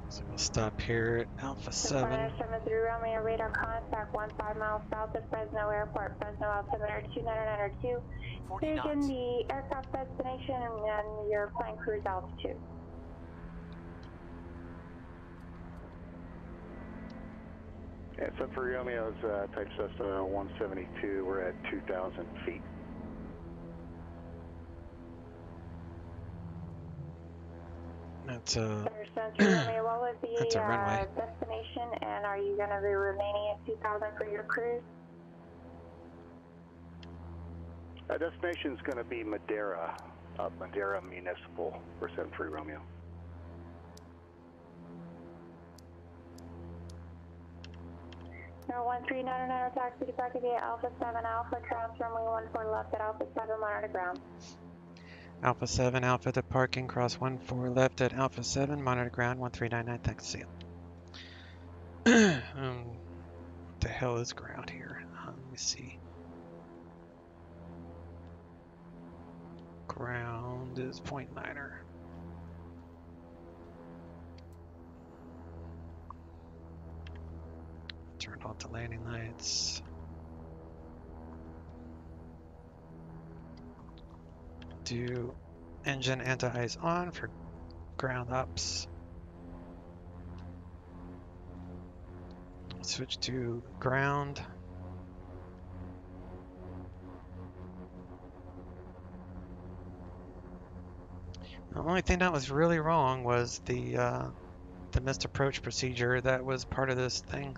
So we'll stop here at Alpha 7. 73 Romeo, radar contact 15 miles south of Fresno Airport, Fresno altimeter 2992. Begin the aircraft destination and your plane cruise altitude. Yeah, 73 Romeo's type Cessna 172. We're at 2,000 feet. That's a Romeo, what would be that's a runway. Destination, and are you going to be remaining at 2,000 for your cruise? Destination's going to be Madera, Madera Municipal for 73 Romeo. Number 1399, taxi to parking via Alpha 7 Alpha, cross runway 14 left at Alpha 7, monitor ground. Alpha 7 Alpha to parking, cross 14 left at Alpha 7, monitor ground 1399, thanks, see ya. What the hell is ground here? Let me see. Ground is .9er. Turned off the landing lights. Do engine anti-ice on for ground ups. Switch to ground. The only thing that was really wrong was the missed approach procedure. That was part of this thing.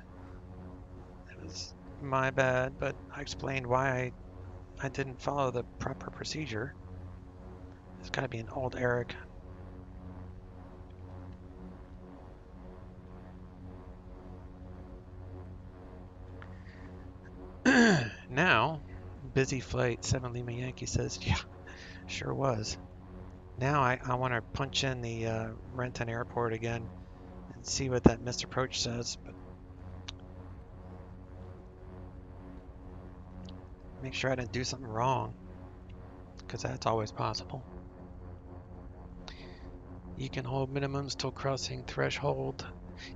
It was my bad, but I explained why I didn't follow the proper procedure. It's got to be an old Eric. Now, busy flight, 7 Lima Yankee says, yeah, sure was. Now I want to punch in the Renton Airport again see what that missed approach says, but make sure I didn't do something wrong, because that's always possible. You can hold minimums till crossing threshold.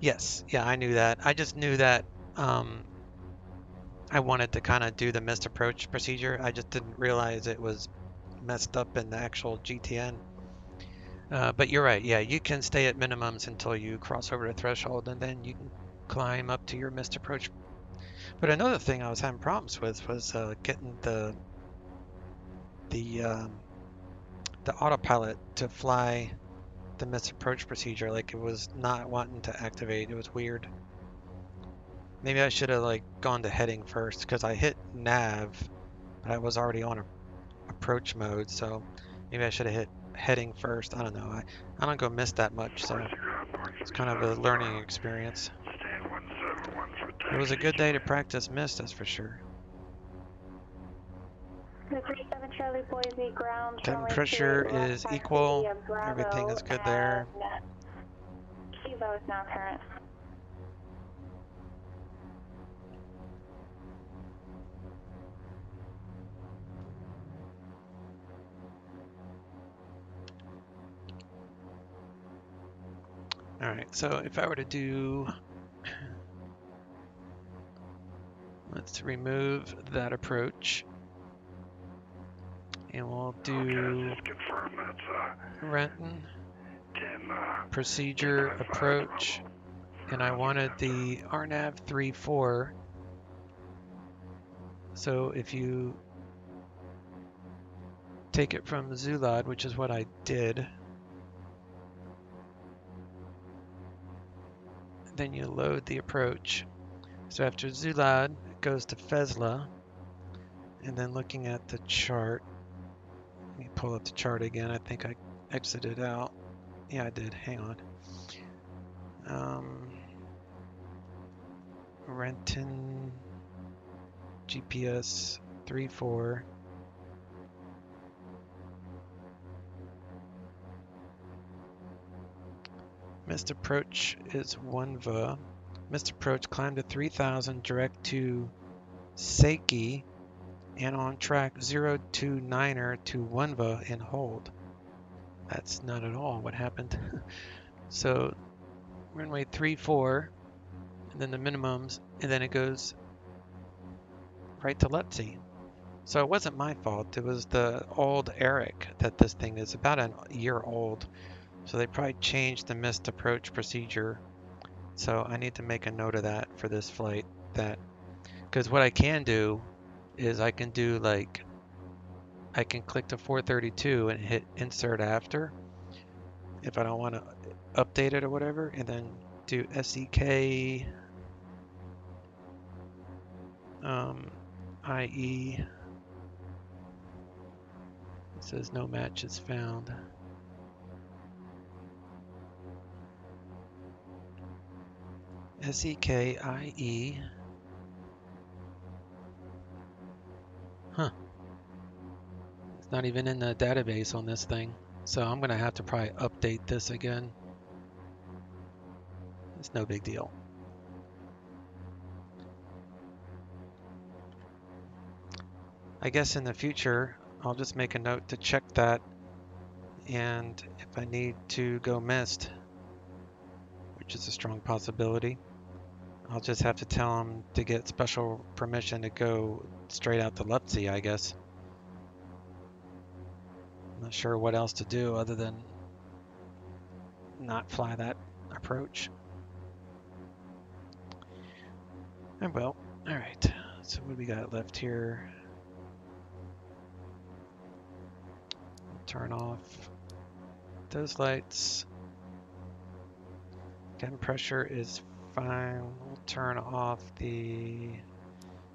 Yes, yeah, I knew that. I just knew that I wanted to kind of do the missed approach procedure. I just didn't realize it was messed up in the actual GTN. But you're right, yeah, you can stay at minimums until you cross over the threshold, and then you can climb up to your missed approach. But another thing I was having problems with was getting the autopilot to fly the missed approach procedure. Like, it was not wanting to activate. It was weird. Maybe I should have like gone to heading first, because I hit nav, but I was already on approach mode, so maybe I should have hit heading first. I don't know. I don't go miss that much, so it's kind of a learning experience. It was a good day to practice miss, that's for sure. Temperature is equal. Everything is good there. Kivo is now current. All right, so if I were to do, let's remove that approach, and we'll do Renton procedure approach, and I wanted the RNAV 3-4. So if you take it from Zulad, which is what I did, then you load the approach. So after Zulad, it goes to Fezla, and then looking at the chart, let me pull up the chart again. I think I exited out. Yeah, I did. Hang on. Renton GPS 3-4. Missed approach is 1 VA. Missed approach, climb to 3000, direct to Seiki, and on track 029er to 1 VA and hold. That's not at all what happened. So runway 34, and then the minimums, and then it goes right to Lepsy. So it wasn't my fault. It was the old Eric that this thing is about a year old. So they probably changed the missed approach procedure. So I need to make a note of that for this flight. That, because what I can do is I can do like, I can click to 432 and hit insert after if I don't want to update it or whatever, and then do SEK IE. It says no matches found. SEKIE. Huh. It's not even in the database on this thing. So I'm going to have to probably update this again. It's no big deal. I guess in the future, I'll just make a note to check that. And if I need to go missed, which is a strong possibility, I'll just have to tell them to get special permission to go straight out to Lepsy, I guess. I'm not sure what else to do other than not fly that approach. I will. All right. So what do we got left here? Turn off those lights. Cabin pressure is fine. We'll turn off the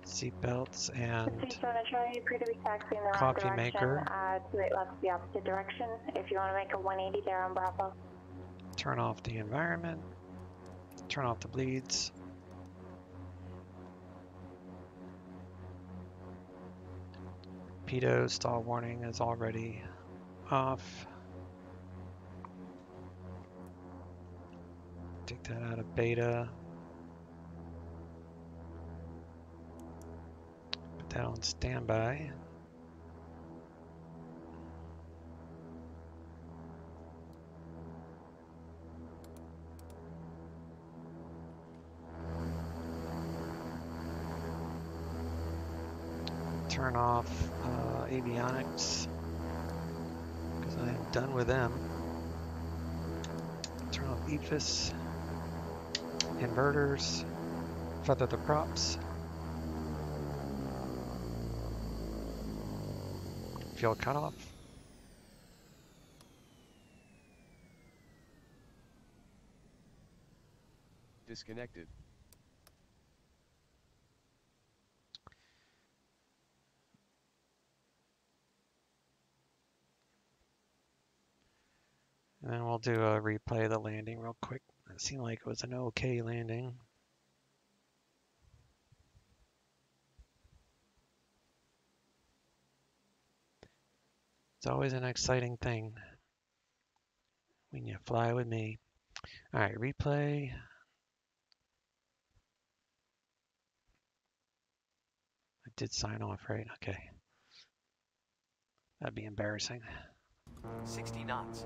seat belts and coffee maker. Left the opposite direction. If you want to make a 180 there on Bravo. Turn off the environment. Turn off the bleeds. Pitot stall warning is already off. Take Take that out of beta. Put that on standby. Turn off avionics because I am done with them. Turn off EFIS, inverters, feather the props, fuel cutoff. Disconnected. And then we'll do a replay of the landing real quick. It seemed like it was an okay landing. It's always an exciting thing when you fly with me. All right, replay. I did sign off, right? Okay. That'd be embarrassing. 60 knots.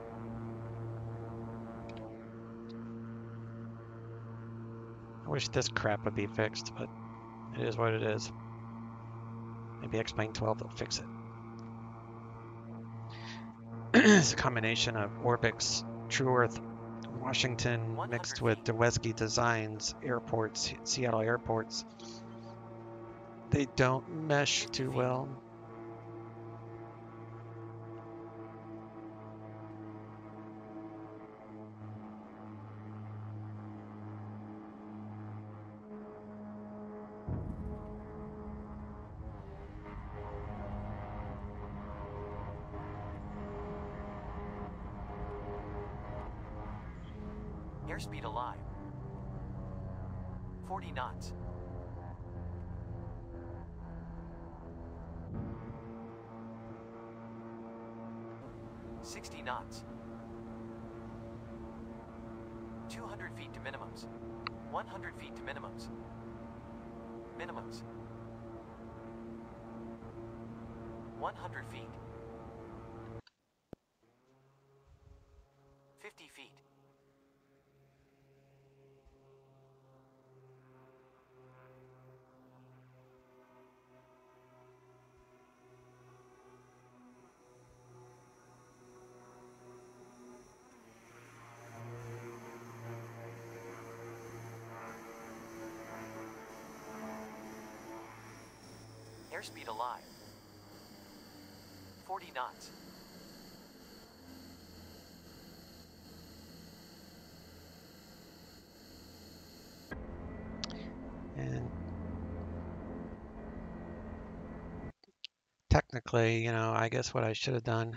I wish this crap would be fixed, but it is what it is. Maybe XP11 will fix it. It's a combination of Orbix, True Earth, Washington mixed with Dewesky Designs airports, Seattle airports. They don't mesh too well. Airspeed alive. 40 knots. $60 knots. 200 feet to minimums. 100 feet to minimums. Minimums. 100 feet. 50 feet. Airspeed alive. 40 knots. And technically, you know, I guess what I should have done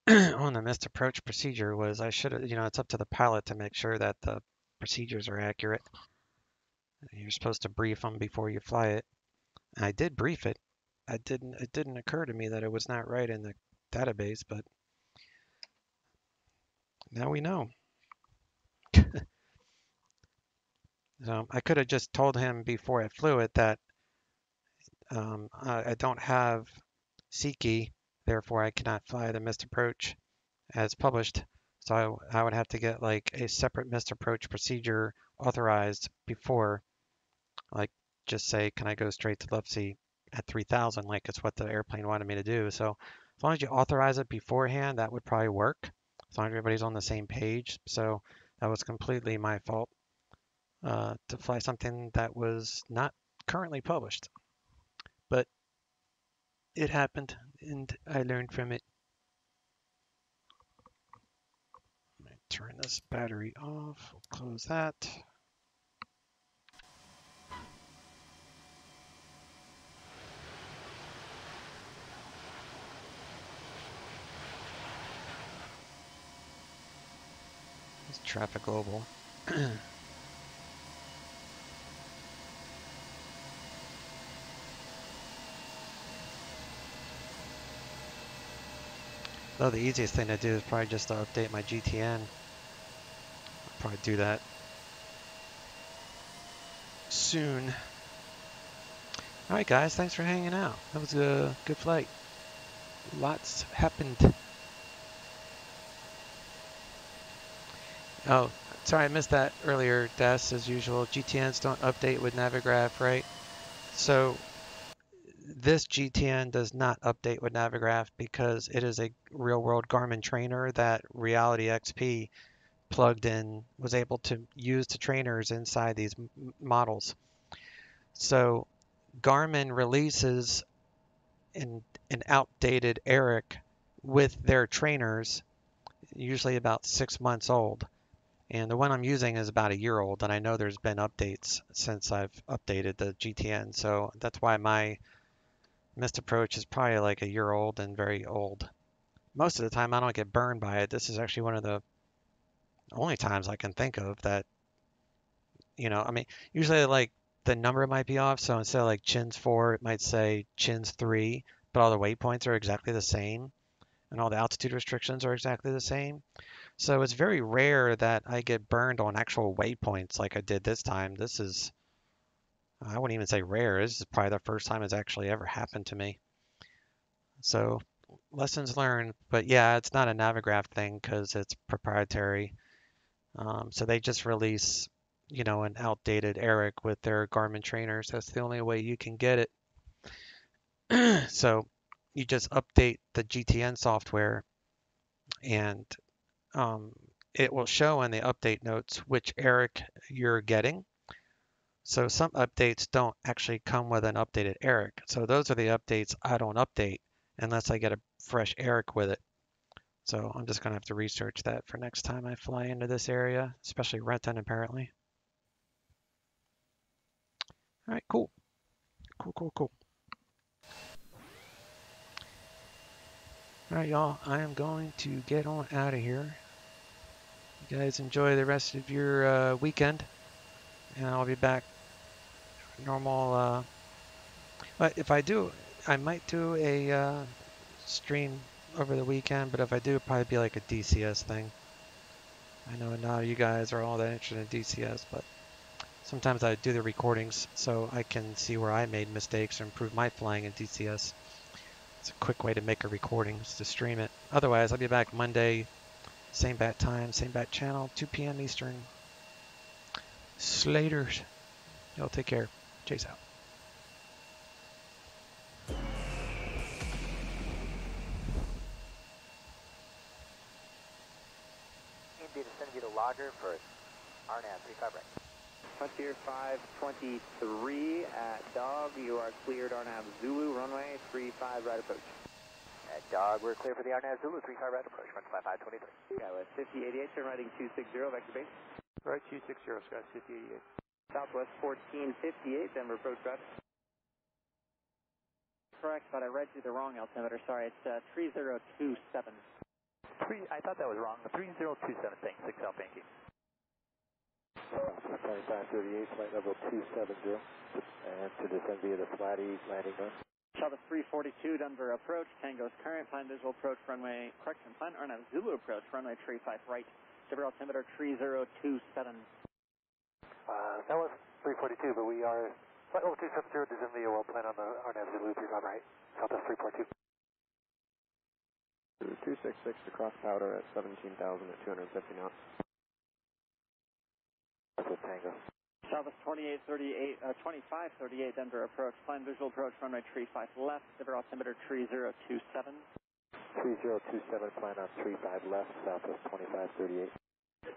on the missed approach procedure was I should have, you know, it's up to the pilot to make sure that the procedures are accurate. You're supposed to brief them before you fly it. And I did brief it. It didn't occur to me that it was not right in the database, but now we know. So I could have just told him before I flew it that I don't have SeaKey, therefore I cannot fly the missed approach as published. So I would have to get like a separate missed approach procedure authorized before, like just say, can I go straight to left seat at 3,000, like it's what the airplane wanted me to do. So as long as you authorize it beforehand, that would probably work, as long as everybody's on the same page. So that was completely my fault to fly something that was not currently published. But it happened, and I learned from it. Let me turn this battery off. We'll close that. It's traffic global. Though the easiest thing to do is probably just to update my GTN. I'll probably do that. soon. All right, guys, thanks for hanging out. That was a good flight. Lots happened. Oh, sorry, I missed that earlier, Des, as usual. GTNs don't update with Navigraph, right? So this GTN does not update with Navigraph because it is a real-world Garmin trainer that Reality XP plugged in, was able to use the trainers inside these models. So Garmin releases an outdated Eric with their trainers, usually about 6 months old. And the one I'm using is about a year old, and I know there's been updates since I've updated the GTN, so that's why my missed approach is probably like a year old and very old. Most of the time I don't get burned by it. This is actually one of the only times I can think of that, I mean, usually like the number might be off, so instead of like chins 4, it might say chins 3, but all the waypoints are exactly the same, and all the altitude restrictions are exactly the same. So it's very rare that I get burned on actual waypoints like I did this time. This is, I wouldn't even say rare. This is probably the first time it's actually ever happened to me. So lessons learned, but yeah, it's not a Navigraph thing because it's proprietary. So they just release, an outdated Eric with their Garmin trainers. That's the only way you can get it. So you just update the GTN software and it will show in the update notes which Eric you're getting. So some updates don't actually come with an updated Eric. So those are the updates I don't update unless I get a fresh Eric with it. So I'm just going to have to research that for next time I fly into this area, especially Renton apparently. All right, cool. Cool. All right, y'all, I am going to get on out of here. You guys enjoy the rest of your weekend, and I'll be back normal. But if I do, I might do a stream over the weekend, but if I do, it'll probably be like a DCS thing. I know not you guys are all that interested in DCS, but sometimes I do the recordings so I can see where I made mistakes or improve my flying in DCS. It's a quick way to make a recording, is to stream it. Otherwise, I'll be back Monday, same bat time, same bat channel, 2 p.m. Eastern. Slaters. Y'all take care. Chase out. Indeed, send you to logger for RNAV 35 right. Frontier 523 at Dog, you are cleared RNAV Zulu, runway 35 right approach. At Dog, we're clear for the RNAV Zulu, 35 right approach, front 5523. Skywest 5088, turn righting 260, vector base. Right 260, Sky 5088. Southwest 1458, Denver approach drive. Correct, but I read you the wrong altimeter. Sorry, it's 3027. I thought that was wrong. 3027, thanks. 6 Alpha Yankee. 2538, flight level 270, and to descend via the Flatty landing run. Chavez 342, Denver approach, Tango's current, plan visual approach, runway, correction, plan RNAV Zulu approach, runway 35 right, Denver altimeter 3027. That was 342, but we are flight level 270, descend via well plan on the RNAV Zulu 35 right, Southwest 342. 266 to cross powder at 17,000 at 250 knots. That's with Tango. Chavez 2838, 2538, Denver approach, plan visual approach, runway 35 left, Denver altimeter 3027. 3027, plan on 35 left, Southwest 2538.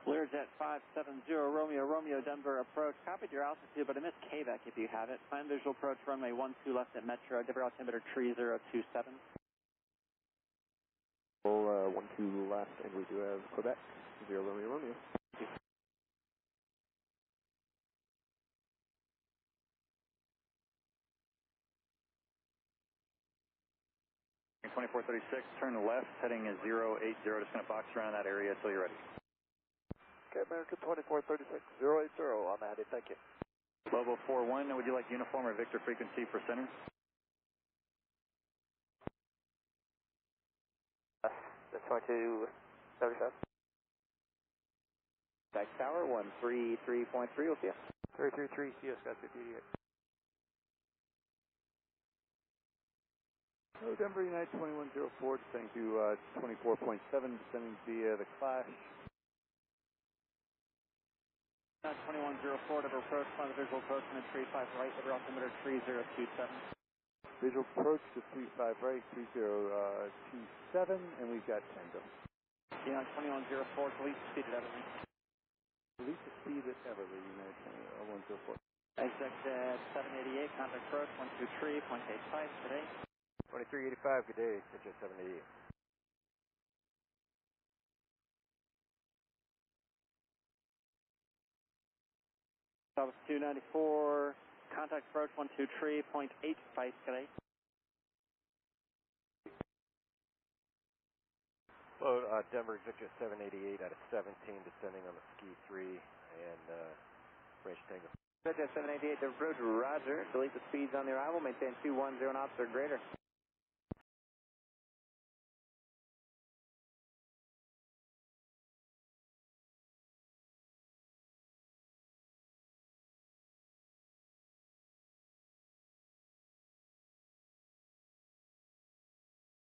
Learjet 570, Romeo, Denver approach. Copied your altitude, but I missed KVAC if you have it. Plan visual approach, runway 12 left at Metro, Denver altimeter 3027. 12 left, and we do have Quebec, 0 Romeo. 2436, turn left, heading is 080, just going to box around that area until you're ready. Okay, American 2436, 080, I'm at it, thank you. Lobo 41, would you like uniform or Victor frequency for center? That's 2277. Back tower 133.3, we'll see you. 333, CS got 58. Hello, Denver United 2104, descending to 24.7, descending via the Clash. 2104, Denver approach, find the visual approach, and 35 right, Denver altimeter 3027. Visual approach to 35 right, 3027, and we've got Tango. Yeah, 2104, delete speed at Everly. Delete the speed at Everly, United 2104. Exit at 788, contact approach, 123.85 today. 2385, good day, pitch at 788. South 294, contact approach 123.85 today. Hello, Denver, exit at 788 out of 17, descending on the ski 3 and range Tango. Exit 788, the approach, roger. Delete the speeds on the arrival, maintain 210 knots or greater.